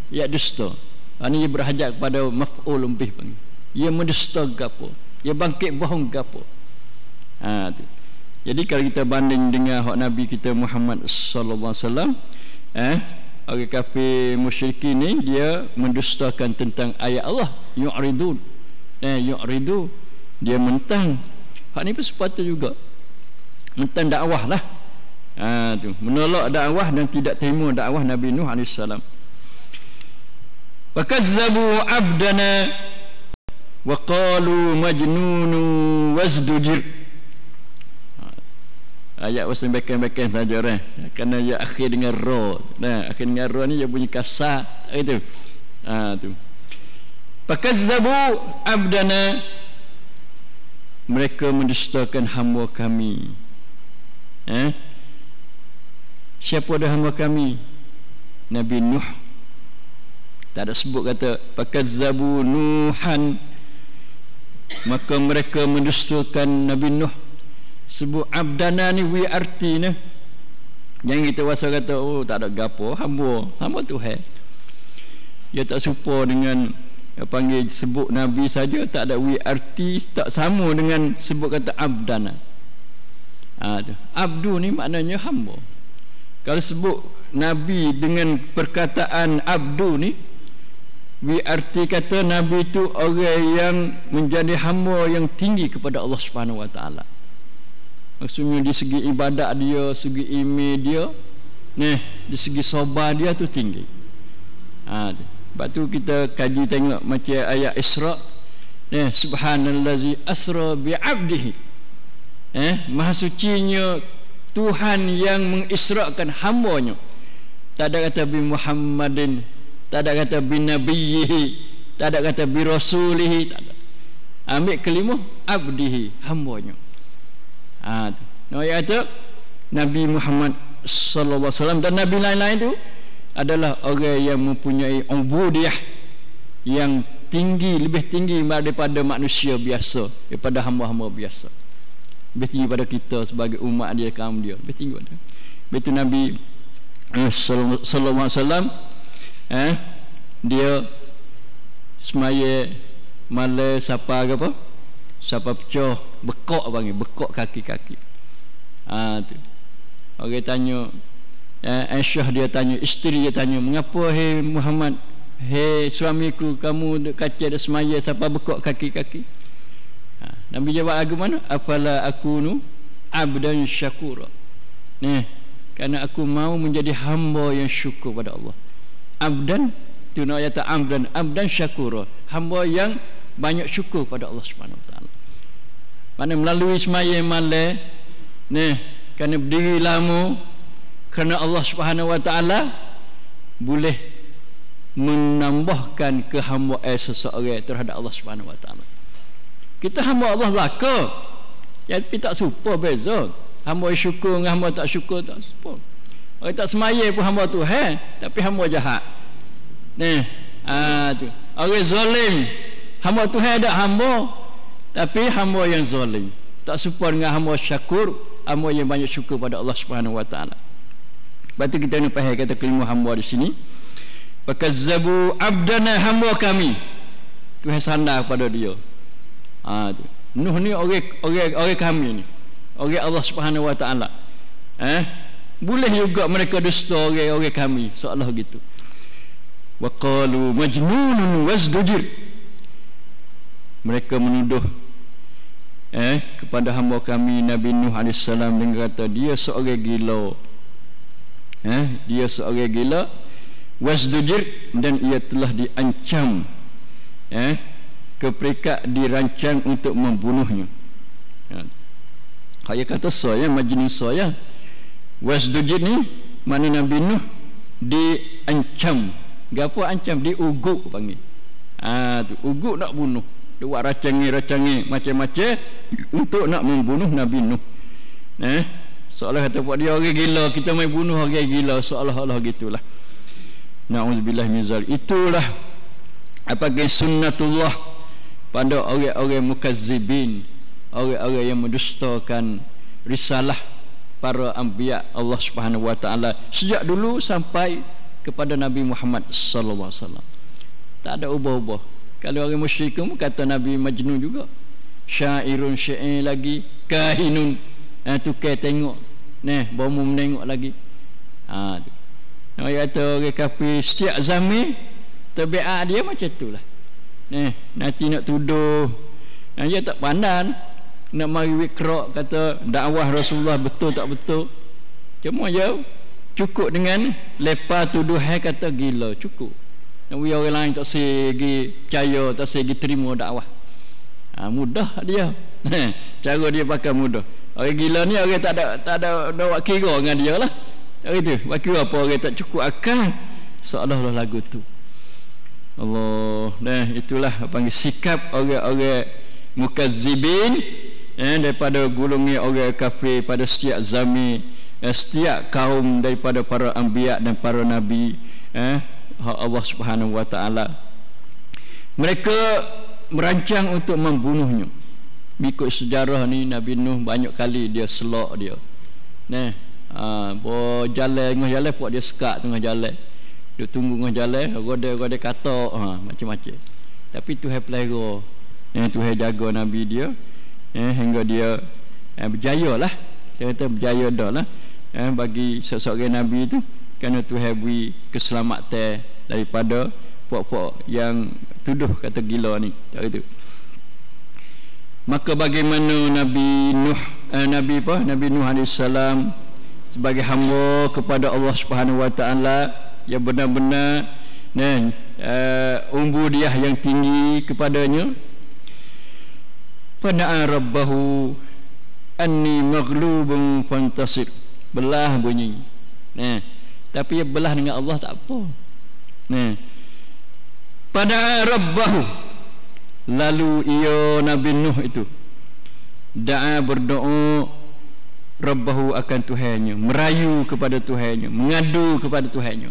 Ya dusta. Ini berhajat kepada maf'ul bih panggil. Ia mendusta gapo, ia bangkit bohong gapo. Tu. Jadi kalau kita banding dengan hak Nabi kita Muhammad sallallahu alaihi wasallam, orang kafir musyrikin ni dia mendustakan tentang ayat Allah, yu'ridun. Yu'ridu, dia mentang. Hak ni pun sepatutnya juga. Mentang dakwah lah. Tu, menolak dakwah dan tidak terima dakwah Nabi Nuh alaihi salam. Wa kazzabu abdana wa qalu majnunu wazdujir. Ayat wasal beken-beken saja orang. Kerana dia akhir dengan ra. Akhir dengan ra ni dia bunyi kasar itu. Tu. Fakazzabu abdana, mereka mendustakan hamba kami. Siapa dah hamba kami? Nabi Nuh. Tak ada sebut kata fakazzabu Nuhan, maka mereka mendustakan Nabi Nuh. Sebut abdana ni WRT ni. Jangan kita wasa kata oh tak ada gapo, hamba Tuhan. Dia tak serupa dengan panggil sebut Nabi saja, tak ada WRT, tak sama dengan sebut kata abdana. Abdu ni maknanya hamba. Kalau sebut Nabi dengan perkataan abdu ni, WRT kata Nabi itu orang yang menjadi hamba yang tinggi kepada Allah Subhanahu Wa Taala. Maksudnya di segi ibadat dia, segi ilmu dia, di segi sabar dia tu tinggi. Sebab tu kita kaji tengok macam ayat Isra, subhanallazi asra bi'abdihi. Maha sucinya Tuhan yang mengisrakan hamba-Nya. Tak ada kata bi Muhammadin, tak ada kata bi nabiyhi, tak ada kata bi rasulihi, tak ada. Ambil kalimah abdihi, hamba-Nya. Ayat itu Nabi Muhammad sallallahu alaihi wasallam dan nabi lain-lain itu adalah orang yang mempunyai ubudiyah yang tinggi, lebih tinggi daripada manusia biasa, daripada hamba-hamba biasa, lebih tinggi pada kita sebagai umat dia, kaum dia, lebih tinggi pada. Betul Nabi sallallahu alaihi wasallam, dia semaya malam siapa ke apa? Siapa pecah bekok panggil, bekok kaki-kaki. Tu. Orang tanya, Aisyah dia tanya, isteri dia tanya, mengapa hei Muhammad, hei suamiku, kamu duk kaca dah semaya siapa bekok kaki-kaki? Nabi jawab lagu mana? Afala akunu abdan syakura. Kerana aku mau menjadi hamba yang syukur pada Allah. Abdan, tu nak kata abdan syakura, hamba yang banyak syukur pada Allah Subhanahu Wa Taala. Mana melalui semaya malam, kerana berdiri lama, kerana Allah Subhanahu Wa Taala boleh menambahkan kehambaan seseorang terhadap Allah Subhanahu Wa Taala. Kita hamba Allah belaka, tapi tak serupa, beza. Hamba syukur dengan hamba tak syukur tak serupa. Orang tak semaya pun hamba Tuhan, tapi hamba jahat. Tu. Orang zalim, hamba Tuhan ada hamba, tapi hamba yang zalim. Tak serupa dengan hamba syakur, hamba yang banyak syukur pada Allah Subhanahu Wa Taala. Lepas tu kita nak faham kata kelima hamba di sini. Fakazzabu abdana, hamba kami. Tuhan sandar pada dia. Tu. Nuh ni orang kami ni. Orang Allah Subhanahu Wa Taala. Boleh juga mereka dusta orang kami, seolah gitu. Wa qalu majnunun wazdujir. Mereka menuduh kepada hamba kami Nabi Nuh AS dengan kata dia seorang gila. Dia seorang gila, wazdujir, dan ia telah diancam ke peringkat dirancang untuk membunuhnya. Saya kata saya majlis saya wasdujid ni mana Nabi Nuh diancam. Gapo ancam? Diuguk panggil. Tu uguk nak bunuh. Dia buat racangi macam-macam untuk nak membunuh Nabi Nuh. Seolah kata buat dia orang gila, kita mai bunuh orang gila, seolah-olah gitulah. Nauzubillah min zalik. Itulah apa sunnatullah pada orang-orang mukazzibin, orang-orang yang mendustakan risalah para anbiya Allah Subhanahu wa taala sejak dulu sampai kepada Nabi Muhammad sallallahu alaihi wasallam. Tak ada ubah-ubah. Kalau orang musyrik kata Nabi Majnun juga. Syairun syair lagi, kahinun. Tukar tengok. Bomo menengok lagi. Tu. Orang kata orang kafir setiap zaman tabiat dia macam itulah. Nanti nak tuduh. Dia tak pandang. Nak mari wikra kata dakwah Rasulullah betul tak betul. Cuma je cukup dengan lepas tuduhan kata gila, cukup. Nak orang lain tak segi percaya, tak segi terima dakwah. Mudah dia. Cara dia pakai mudah. Orang gila ni orang tak ada nak kira dengan dia lah. Itu waktu apa orang tak cukup akal, seolah-olah lagu tu. Allah. Itulah panggil sikap orang-orang mukazzibin daripada golongan orang kafir pada setiap zaman, setiap kaum daripada para anbiya dan para nabi Allah Subhanahu wa taala. Mereka merancang untuk membunuhnya. Mengikut sejarah ni Nabi Nuh banyak kali dia selak dia. Jalan buat dia sekat tengah jalan. Dia tunggu tengah jalan, goda kata macam-macam. Tapi Tuhan pelihara. Tuhan jaga Nabi dia hingga dia berjaya lah. Saya kata berjaya dah lah bagi seseorang Nabi itu, kerana Tuhan beri keselamatan daripada puak-puak yang tuduh kata gila ni. Tak itu. Maka bagaimana Nabi Nuh alaihi salam sebagai hamba kepada Allah Subhanahu wa taala yang benar-benar ubudiah yang tinggi kepadanya. Fada'a rabbahu anni maghlubun fantasir. Belah bunyi. Tapi belah dengan Allah tak apa. Fada'a rabbahu. Lalu ia Nabi Nuh itu da'a berdoa rabbahu akan Tuhannya, merayu kepada Tuhannya, mengadu kepada Tuhannya.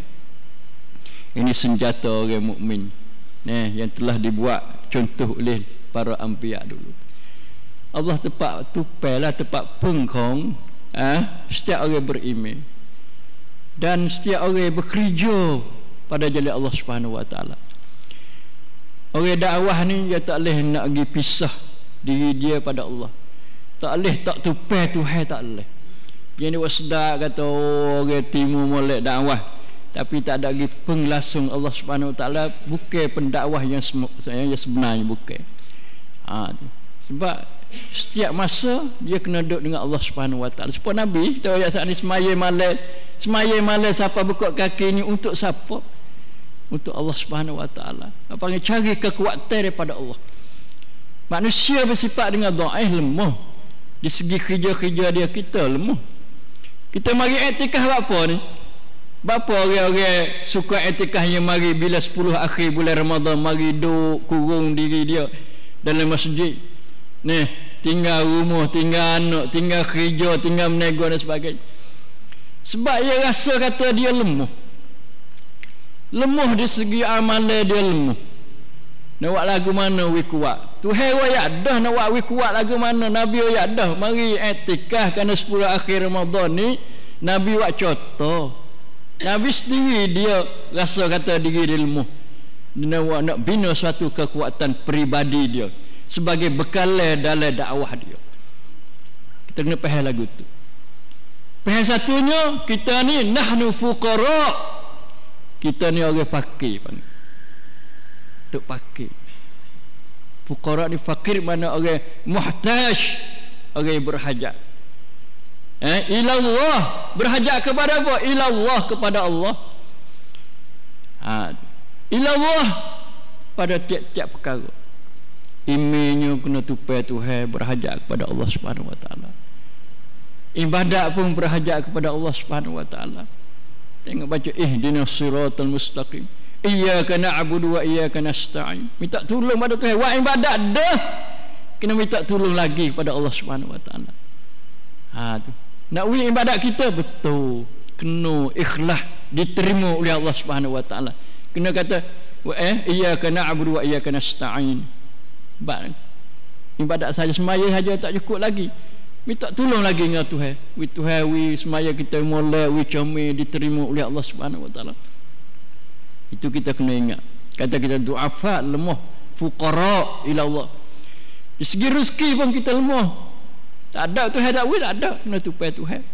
Ini senjata orang mukmin yang telah dibuat contoh oleh para anbiya dulu. Allah tepat tupailah, tepat pengkong setiap orang beriman dan setiap orang bekerja pada jalan Allah Subhanahu wa taala. Orang dakwah ni dia tak boleh nak pergi pisah diri dia pada Allah. Tak boleh tak tupai Tuhan, tak boleh. Yang dia sedar kata orang timur molek dakwah tapi tak ada lagi penglasung Allah Subhanahu wa taala, bukan pendakwah yang sebenarnya, bukan. Sebab setiap masa dia kena duduk dengan Allah Subhanahu wa taala. Sebab Nabi kita ayat saat ni semaya malam siapa buka kaki ni untuk siapa? Untuk Allah Subhanahu wa taala. Apa panggil cari kekuatan daripada Allah. Manusia bersifat dengan dhaif, lemah. Di segi kerja-kerja dia kita lemah. Kita mari iktikaf apa ni? Bapa orang-orang suka iktikaf yang mari bila 10 akhir bulan Ramadan mari duduk kurung diri dia dalam masjid. Tinggal rumah, tinggal anak, tinggal kerja, tinggal menego dan sebagainya. Sebab dia rasa kata dia lemah. Lemah di segi amalan dia lemah. Nak buat lagu mana we kuat? Tuhan wayak dah nak buat we kuat lagu mana? Nabi wayak dah. Mari iktikaf kerana 10 akhir Ramadan ni Nabi buat contoh. Nabi sendiri dia rasa kata diri dia lemah. Dia nak bina suatu kekuatan peribadi dia sebagai bekalan dalam dakwah dia. Kita kena faham lagu tu. Faham satunya, kita ni nahnu fuqara. Kita ni orang fakir panggil. Tok fakir. Fuqara ni fakir mana orang muhtaj, orang berhajat. Ilallah, berhajat kepada apa? Ilallah, kepada Allah. Ilallah pada tiap-tiap perkara. imenya kena tupai Tuhan, berhajat kepada Allah Subhanahu wa taala. Ibadat pun berhajat kepada Allah Subhanahu wa taala. Tengok baca ihdinas siratal mustaqim. Iyyaka na'budu wa iyyaka nasta'in. Minta tolong pada Tuhan. Buat ibadat dah, kena minta tolong lagi kepada Allah Subhanahu wa taala. Tu. Nak buat ibadat kita betul, kena ikhlas, diterima oleh Allah Subhanahu wa taala. Kena kata iyyaka na'budu wa iyyaka nasta'in. Ibadat saja semaya saja tak cukup lagi. Minta tolong lagi dengan Tuhan. Tuhan semaya kita molek, comel, diterima oleh Allah Subhanahu wa taala. Itu kita kena ingat. Kata kita du'afa, lemah, fuqara ila Allah. Di segi rezeki pun kita lemah. Tak ada Tuhan, tak ada. Kena tupai Tuhan.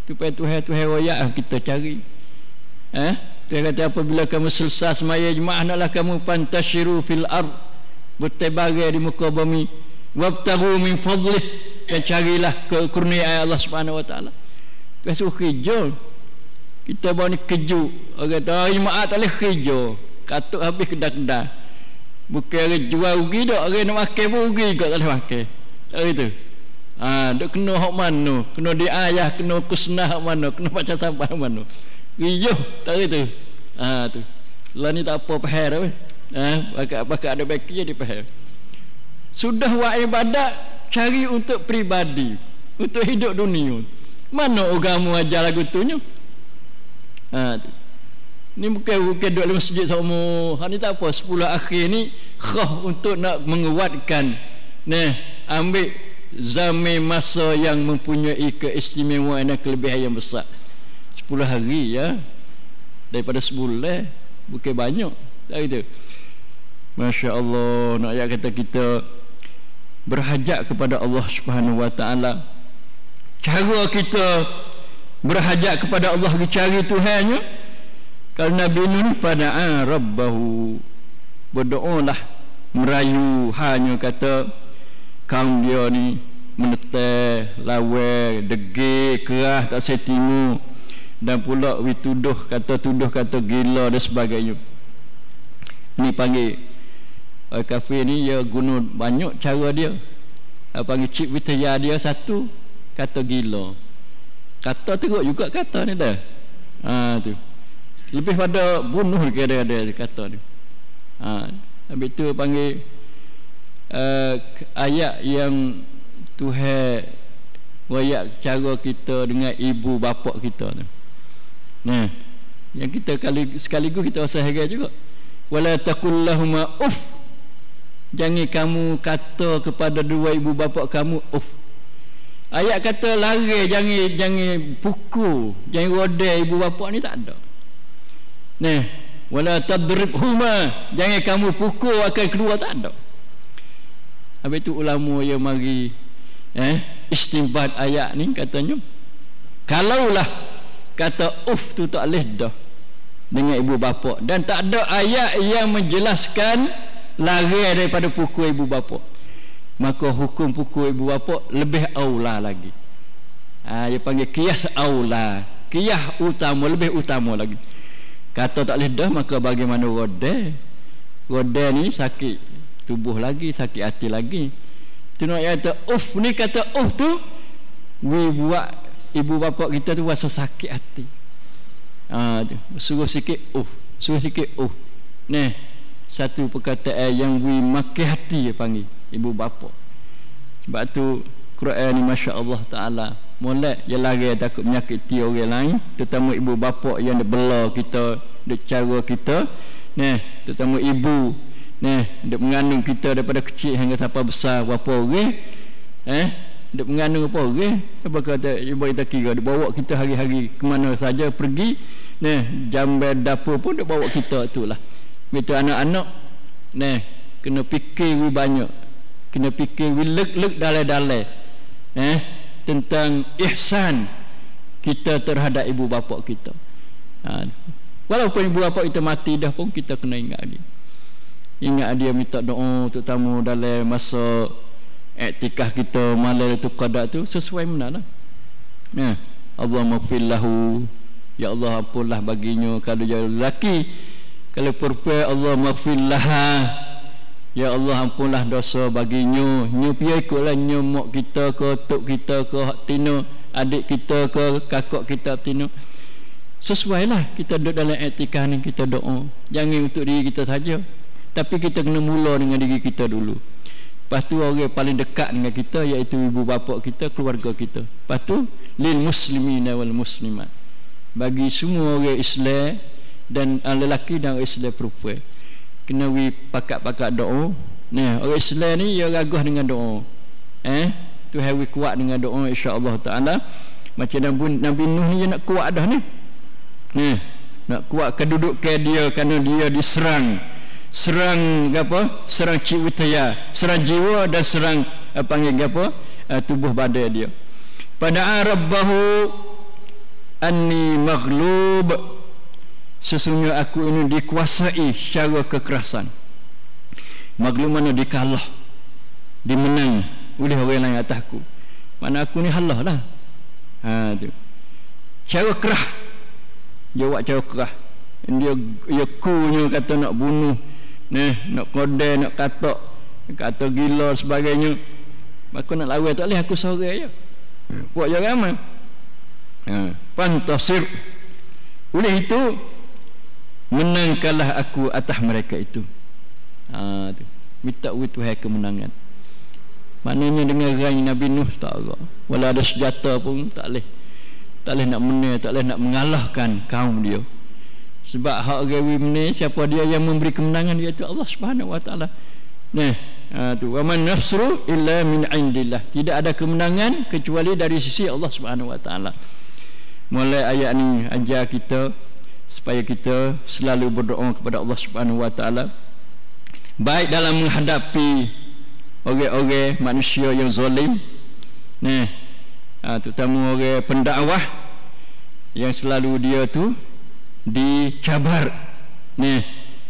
Tupai Tuhan royak kita cari. Tuhan kata apabila kamu selesai semaya jemaah, naklah kamu pantasyiru fil ard, bertebagai di muka bumi, wabtaghu min fadlih, dan carilah kekurniaan Allah Subhanahu wa taala. Tuhan suruh kerja. Kita bawa ni keju. Orang kata jemaah tak boleh kerja, katuk habis kedah-kedah. Bukan orang jual rugi dak, orang nak makan pun rugi juga tak boleh makan. Tak gitu. Dok kena hak mana, kena diayah, kena kusnah hak mana, kena baca sampah hak mana. Riuh tak gitu. Tu. Lah ni tak apa pahal dah. Bakal ada baki dia pahal. Sudah buat ibadat cari untuk pribadi, untuk hidup dunia. Mana agama ajar lagu tunya? Ni bukan duduk dalam masjid semua. Ni tak apa, 10 akhir ni khah untuk nak menguatkan. Ambil zaman masa yang mempunyai keistimewaan dan kelebihan yang besar. 10 hari ya, daripada sebulan, bukan banyak. Tak gitu. Masya Allah. Nak ayat kata kita berhajat kepada Allah Subhanahu wa taala. Cara kita berhajat kepada Allah, dicari Tuhannya. Kalau Nabi Nuh pada rabbahu, berdoalah, merayu, hanya kata kaum dia ni menetai, lawa, degil, keras, tak setingu, dan pula tuduh kata gila dan sebagainya. Ni panggil kafir ni, dia guna banyak cara dia. Panggil cip witia dia satu, kata gila. Kata teruk juga kata ni dah. Tu. Lebih pada bunuh dia kata ni. Habis tu panggil ayat yang Tuhan wayak cara kita dengan ibu bapa kita tu. Yang kita sekaligus kita usahakan juga. Wala taqul lahuma uff. Jangan kamu kata kepada dua ibu bapa kamu uff. Ayat kata lari, jangan pukul, jangan rodai ibu bapa ni tak ada. Wala tadribhuma, jangan kamu pukul akan kedua, tak ada. Habis tu ulama yang mari istinbat ayat ni katanya, kalaulah kata uff tu tak boleh dah dengan ibu bapa, dan tak ada ayat yang menjelaskan lari daripada pukul ibu bapa, maka hukum pukul ibu bapa lebih aula lagi. Dia panggil qiyas aula, qiyas utama, lebih utama lagi. Kata tak boleh dah, maka bagaimana rodai ni sakit tubuh lagi, sakit hati lagi. Tu nak kata uff ni, kata uff tu buat ibu bapa kita tu rasa sakit hati. Suruh sikit suruh sikit satu perkataan yang makin hati dia panggil ibu bapa. Sebab tu Quran ni Masya Allah Ta'ala molek dia lari takut menyakiti orang lain, terutama ibu bapa yang dia bela kita, dia cara kita, terutama ibu dia mengandung kita daripada kecil hingga sampai besar berapa orang, dia mengandung apa orang, apa kata ibu kita kira, dia bawa kita hari-hari ke mana saja pergi, jambai dapur pun dia bawa kita itulah. Betul anak-anak kena fikir banyak, kena fikir lek dalai-dalai tentang ihsan kita terhadap ibu bapa kita. Walaupun ibu bapa kita mati dah pun kita kena ingat dia minta doa, terutama dalam masa iktikaf kita malam itu qada tu, sesuai benar lah. Allahumma ighfir lahu, ya Allah ampunlah baginya. Kalau dia lelaki, kalau perempuan, Allahumma ighfir laha, Ya Allah ampunlah dosa baginyo. Nyo piye ikutlah nyo mak kita ke, tok kita ke, hak tino, adik kita ke, kakak kita tino. Sesuailah kita duduk dalam etika ni, kita doa. Jangan untuk diri kita saja, tapi kita kena mula dengan diri kita dulu. Lepas tu orang paling dekat dengan kita iaitu ibu bapa kita, keluarga kita. Lepas tu lil muslimin wal muslimat, bagi semua orang Islam dan lelaki dan orang Islam perempuan. Kena pakat-pakat doa. Nah, orang Islam ni dia gagah dengan doa. Tu hari kuat dengan doa insya-Allah taala. Macam Nabi Nuh ni dia nak kuat dah ni. Nah, nak kuat kedudukan dia kerana dia diserang. Serang apa? Serang ciwitaya, serang jiwa dan serang panggil apa? Tubuh badan dia. Pada rabbahu anni maghlub, sesungguhnya aku ini dikuasai secara kekerasan. Maghlub mana dikalah, dimenang oleh orang lain atas aku. Mana aku ni halah lah. Tu. Cara kerah. Dia buat cara kerah. Dia kunya kata nak bunuh, nak kodai, nak kata gila sebagainya. Maka nak lawan tak boleh, aku sorang je. Buat je ramai. Pantasir. Oleh itu menangkanlah aku atas mereka itu. Tu. Minta Tuhan kemenangan. Maknanya dengan rang Nabi Nuh tak ada. Walau ada senjata pun tak boleh. Tak boleh nak menang, tak boleh nak mengalahkan kaum dia. Sebab hak gawi menang, siapa dia yang memberi kemenangan, iaitu Allah Subhanahu wa taala. Tu wa man nasru illa min indillah. Tidak ada kemenangan kecuali dari sisi Allah Subhanahu wa taala. Mulai ayat ni ajar kita supaya kita selalu berdoa kepada Allah Subhanahu wa taala, baik dalam menghadapi orang-orang manusia yang zalim, terutama orang pendakwah yang selalu dia tu dicabar,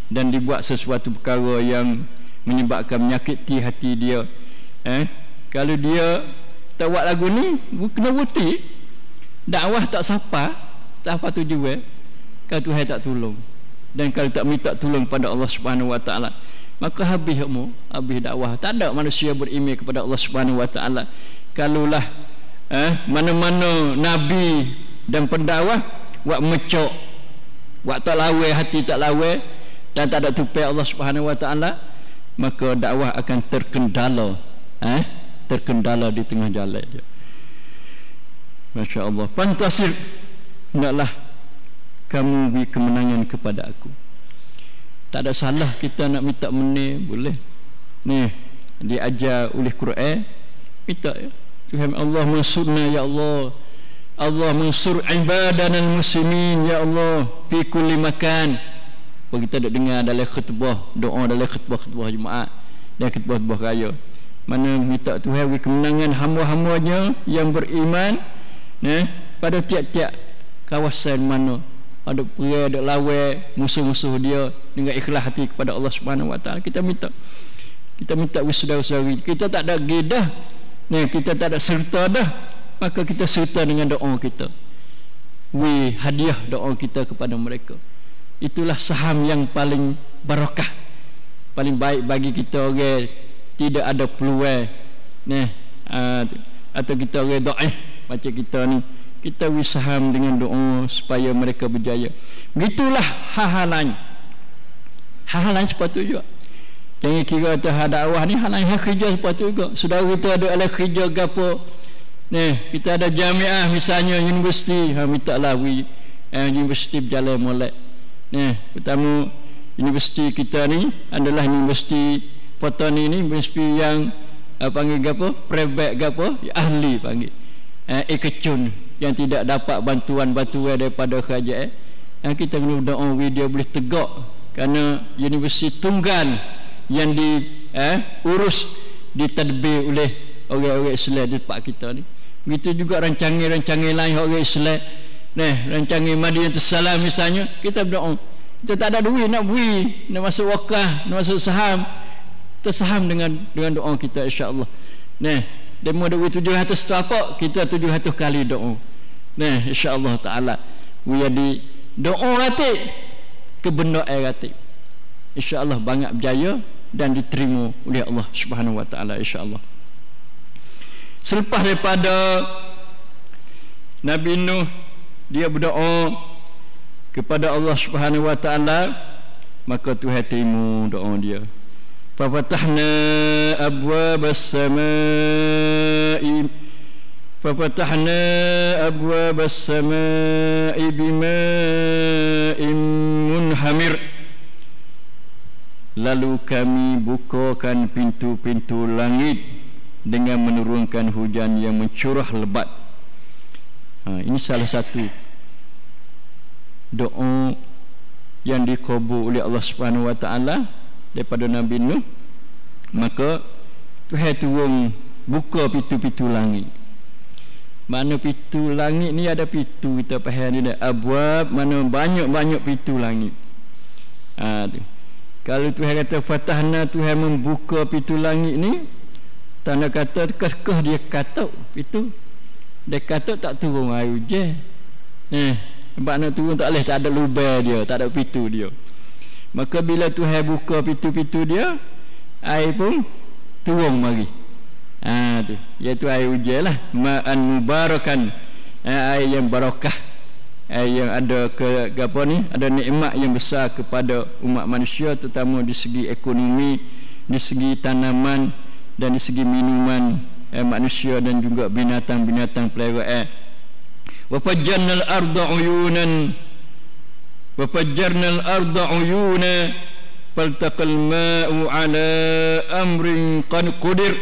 dan dibuat sesuatu perkara yang menyebabkan menyakiti hati dia. Kalau dia tak buat lagu ni, kena bukti dakwah tak sapa tujuan. Kalau Tuhan tak tolong, dan kalau tak minta tolong pada Allah Subhanahu wa taala, maka habis dakwah. Tak ada manusia beriman kepada Allah Subhanahu wa taala. Kalaulah mana-mana nabi dan pendakwah buat mecok, buat tak lawe, hati tak lawe, dan tak ada tupai Allah Subhanahu wa taala, maka dakwah akan terkendala, terkendala di tengah jalan dia. Masya-Allah. Pantasir, hendaklah kamu beri kemenangan kepada aku. Tak ada salah kita nak minta menang, boleh. Diajar oleh Quran, minta ya. Tuhan Allah mansurna ya Allah. Allah mansur ibadana muslimin ya Allah fi kulli makan. Kita dah dengar dalam khutbah, doa dalam khutbah Jumaat dan khutbah raya. Mana minta Tuhan beri kemenangan hamba-hambanya yang beriman, pada tiap-tiap kawasan mana ada perang, ada lawan musuh-musuh dia, dengan ikhlas hati kepada Allah Subhanahu wa taala. Kita minta saudara-saudari kita tak ada gedah, kita tak ada serta dah, maka kita serta dengan doa kita, hadiah doa kita kepada mereka. Itulah saham yang paling barakah, paling baik bagi kita orang tidak ada peluang atau kita orang dhaif macam kita ni. Kita wisaham dengan doa supaya mereka berjaya. Begitulah hal-hal lain sepatutnya. Jangan kira tu dakwah ni hal lain kerja sepatutnya. Saudara kita ada ala kerja gapo, kita ada jamiah misalnya, universiti, minta lah universiti berjalan molek. Pertama universiti kita ni adalah universiti Potani ni, universiti yang panggil gapo, private gapo, ahli panggil. Kecun yang tidak dapat bantuan daripada kerajaan. Kita kena doa dia boleh tegak, kerana universiti tunggal yang diurus, ditadbir oleh orang-orang Islam di tempat kita ni. Begitu juga rancangan-rancangan lain orang Islam. Rancangan Madinatus Salam misalnya, kita berdoa. Kita tak ada duit nak beri, nak masuk wakaf, nak masuk saham, tersaham dengan doa kita insya-Allah. Demo duit 700 apa, kita 700 kali doa. Insya-Allah taala. Jadi doa ratik ke benda ratik. Insya-Allah banyak berjaya dan diterima oleh Allah Subhanahu wa taala insya-Allah. Selepas daripada Nabi Nuh dia berdoa kepada Allah Subhanahu wa taala, maka Tuhan terima doa dia. Fa fatahna abwabas samaa'i ففتحنا أبواب السماء بماء منهمر. Lalu kami bukakan pintu-pintu langit dengan menurunkan hujan yang mencurah lebat. Ini salah satu doa yang dikabul oleh Allah Subhanahu wa taala daripada Nabi Nuh. Maka Tuhan turun buka pintu-pintu langit. Mana pintu langit ni ada pintu kita faham ni dah. Abwab mana banyak-banyak pintu langit. Tu. Kalau Tuhan kata fatahna, Tuhan membuka pintu langit ni, tanda kata kekeh dia katuk pintu. Dia katuk tak turun air hujan. Sebab nak turun tak boleh, tak ada lubang dia, tak ada pintu dia. Maka bila Tuhan buka pintu-pintu dia, air pun turun mari. Tu iaitu air hujan lah, ma'an mubarakan, air yang barakah, air yang ada apa ni, ada nikmat yang besar kepada umat manusia, terutama di segi ekonomi, di segi tanaman dan di segi minuman manusia dan juga binatang-binatang peliharaan. Wa fajjarnal arda uyunan wa fajjarnal arda uyuna faltaqal ma'u ala amrin qad qudir.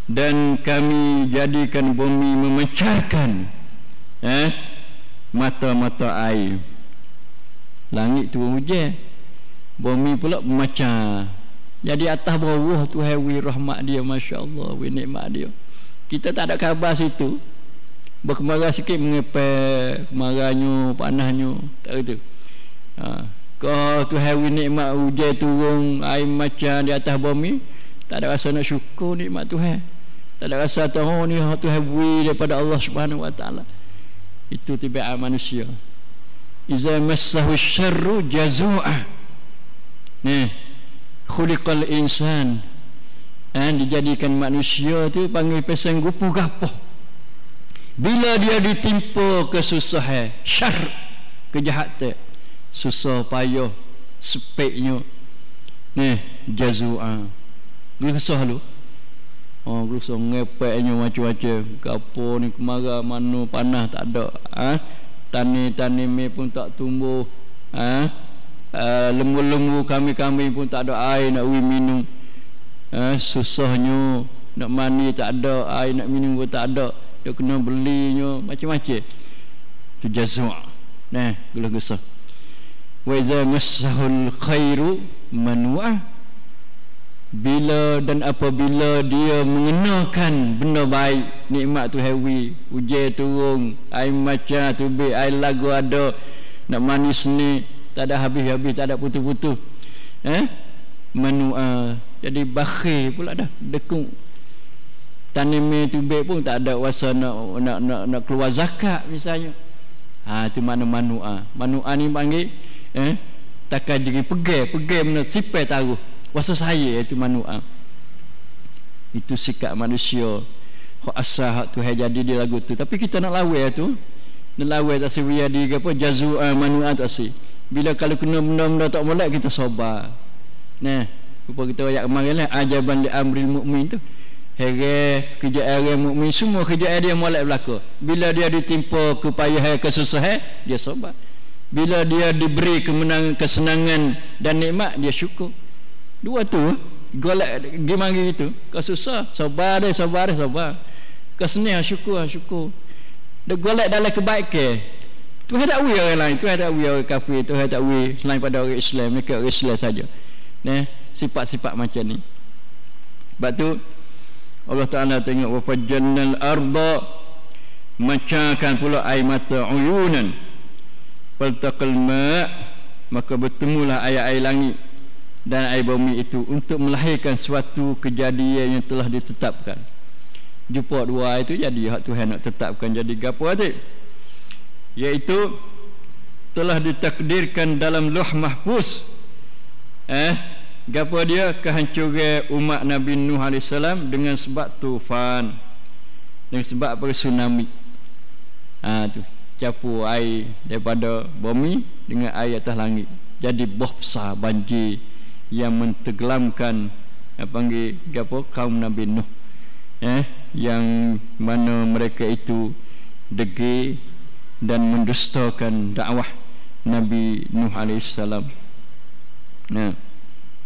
Dan kami jadikan bumi memancarkan mata-mata air. Langit turun hujan, bumi pula memancar. Jadi atas bawah tu hawi rahmat dia, masya-Allah, nikmat dia. Kita tak ada khabar situ. Berkemarah sikit mengepek, kemarahnya, panasnya, tak gitu. Kau tu hawi nikmat hujan turun, air memancar di atas bumi, tak ada rasa nak syukur nikmat Tuhan. Tak ada rasa tahu ni Tuhan beri daripada Allah Subhanahu wa taala. Itu tabiat manusia. Iza massahu syarru jazua. Khuliqal insan. Dijadikan manusia tu panggil pesan gupu gapoh. Bila dia ditimpa kesusahan, syar, kejahatan, susah payah, sepeknya, jazua. Gersah lu. Gersah ngepeknya macam-macam. Gapo ni kemarah, mana panas tak ada. Tani-tani pun tak tumbuh. Lembu-lembu kami-kami pun tak ada air nak minum. Susahnya nak mandi tak ada, air nak minum pun tak ada. Dia kena belinya macam-macam. Tu jazwa. Gelah-gesah. Wa iza massahul khairu manwa. Bila dan apabila dia mengenakan benda baik, nikmat tu hawi, hujan turun, air macam tubik, air lagu ada, nak manis ni tak ada habis-habis, tak ada putus-putus. Manua, jadi bakhil pula dah, dekung. Tanam tubik pun tak ada wasa nak keluar zakat misalnya. Itu mana manua. Manua ni panggil takkan jadi pegai mana sipai taruh. Wasa saya itu manua. Itu sikap manusia. Hak asal hak Tuhan jadi dia lagu tu. Tapi kita nak lawan tu. Nak lawan tak seria di apa jazua manua tak si. Bila kalau kena benda-benda tak molek kita sabar. Rupa kita ayat kemarin lah, ajaban li amril mukmin tu. Kerjaan orang mukmin semua kerjaan dia molek belaka. Bila dia ditimpa kepayahan, kesusahan, dia sabar. Bila dia diberi kemenangan, kesenangan dan nikmat, dia syukur. Dua tu golek gimana gitu. Kau susah, sabar. Kau senang, syukur. Dia golek dalam kebaikan. Tuhan tak wui orang lain, Tuhan tak wui orang kafir, Tuhan tak wui selain pada orang Islam, mereka orang Islam saja. Sifat-sifat macam ni. Sebab tu Allah Ta'ala tengok wa fajjannal arda, macakan pula air mata uyunan, faltaqal ma', maka bertemulah air-air langit dan air bumi itu untuk melahirkan suatu kejadian yang telah ditetapkan. Jumpa dua itu jadi hak Tuhan nak tetapkan jadi gapo tu, iaitu telah ditakdirkan dalam Lauh Mahfuz gapo dia kehancuran umat Nabi Nuh AS dengan sebab tufan, dengan sebab apa tsunami. Tu campur air daripada bumi dengan air atas langit, jadi besar banjir yang mentenggelamkan panggil gapo kaum Nabi Nuh, yang mana mereka itu degil dan mendustakan dakwah Nabi Nuh alaihissalam. Nah,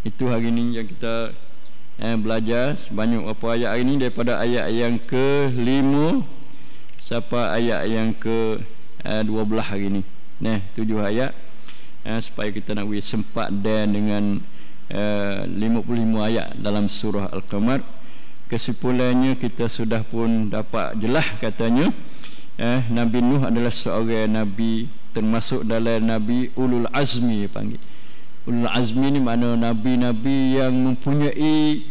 itu hari ini yang kita belajar sebanyak apa ayat hari ini, daripada ayat yang ke-5 sampai ayat yang ke-12 hari ini. Nah, 7 ayat, supaya kita nak sempat dan dengan 55 ayat dalam surah Al-Qamar. Kesimpulannya kita sudah pun dapat jelas katanya Nabi Nuh adalah seorang nabi, termasuk dalam nabi ulul azmi panggil. Ulul azmi ni makna nabi-nabi yang mempunyai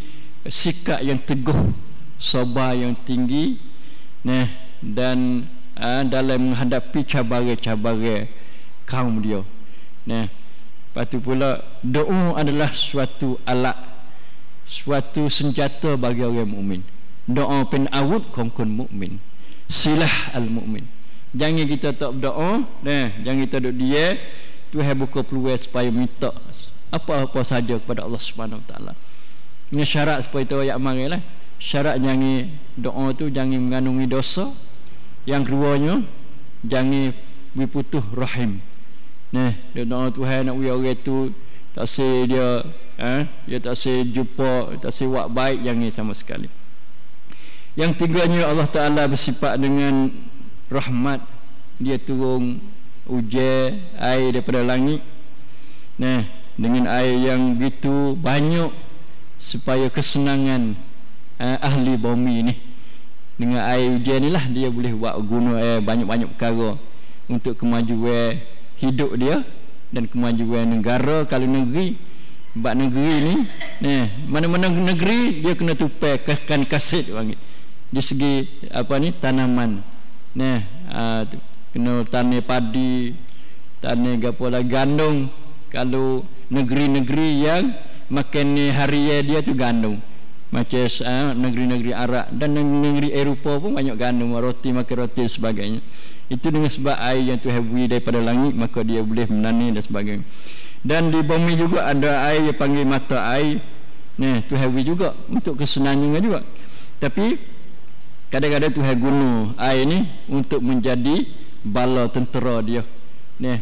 sikap yang teguh, sabar yang tinggi, dan dalam menghadapi cabaran-cabaran kaum dia. Lepas tu pula doa adalah suatu alat, suatu senjata bagi orang mukmin. Doa pen awud kongkon mukmin, silah al mukmin. Jangan kita tak berdoa, jangan kita duduk dia, Tuhan buka peluang supaya minta apa-apa saja kepada Allah Subhanahu Wa Taala. Ini syarat supaya kita ayat marilah. Syarat jangan doa tu jangan mengandungi dosa. Yang keduanya jangan berputus rahim. Doa Tuhan nak orang tu tak say dia dia tak say jumpa, tak say buat baik, jangan sama sekali. Yang tiganya Allah Taala bersifat dengan rahmat, dia turun hujan air daripada langit, dengan air yang begitu banyak supaya kesenangan ahli bumi ni. Dengan air hujan ni lah dia boleh buat guna banyak-banyak perkara untuk kemajuan hidup dia dan kemajuan negara. Kalau negeri, sebab negeri ni mana-mana negeri dia kena tupaikan kaset panggil, di segi apa ni tanaman, kena tanam padi, tanam gapolah gandum. Kalau negeri-negeri yang makan ni harian dia tu gandum, macam negeri-negeri Arab dan negeri Eropah pun banyak gandum, roti, makan roti sebagainya. Itu dengan sebab air yang Tuhan beri daripada langit, maka dia boleh menanam dan sebagainya. Dan di bumi juga ada air yang panggil mata air, Tuhan beri juga untuk kesenangan juga. Tapi kadang-kadang Tuhan guna air ni untuk menjadi bala tentera dia,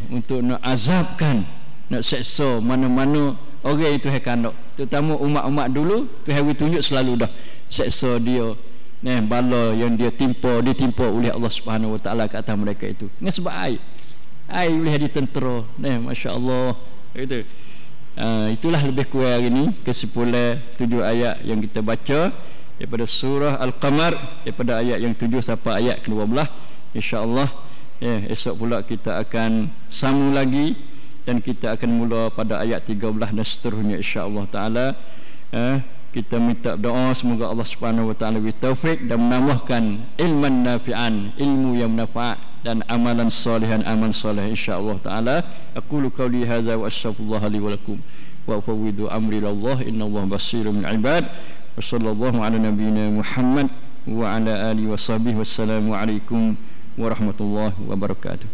untuk nak azabkan, nak seksa mana-mana orang itu kandak, terutama umat-umat dulu. Tuhan tunjuk selalu dah seksa dia, bala yang ditimpa oleh Allah Subhanahu Wa Taala ke atas mereka itu. Dengan sebab air boleh jadi tentera, masya-Allah itu. Itulah lebih kurang hari ini kesimpulan 7 ayat yang kita baca daripada surah Al-Qamar, daripada ayat yang 7 sampai ayat ke-12. Insya-Allah esok pula kita akan sambung lagi dan kita akan mula pada ayat 13 dan seterusnya insya-Allah taala. Kita minta doa semoga Allah Subhanahu Wa Taala beri taufik dan menambahkan ilman nafi'an, ilmu yang manfaat, dan amalan salihan, amal soleh insya-Allah taala. Aqulu qawli hadza wa astaghfirullah li wa lakum wa ufawwidu amri ilallah innallaha basirun bil ibad. Wa sallallahu ala nabiyyina Muhammad wa ala alihi wa sahbihi wassalamu alaikum warahmatullahi wabarakatuh.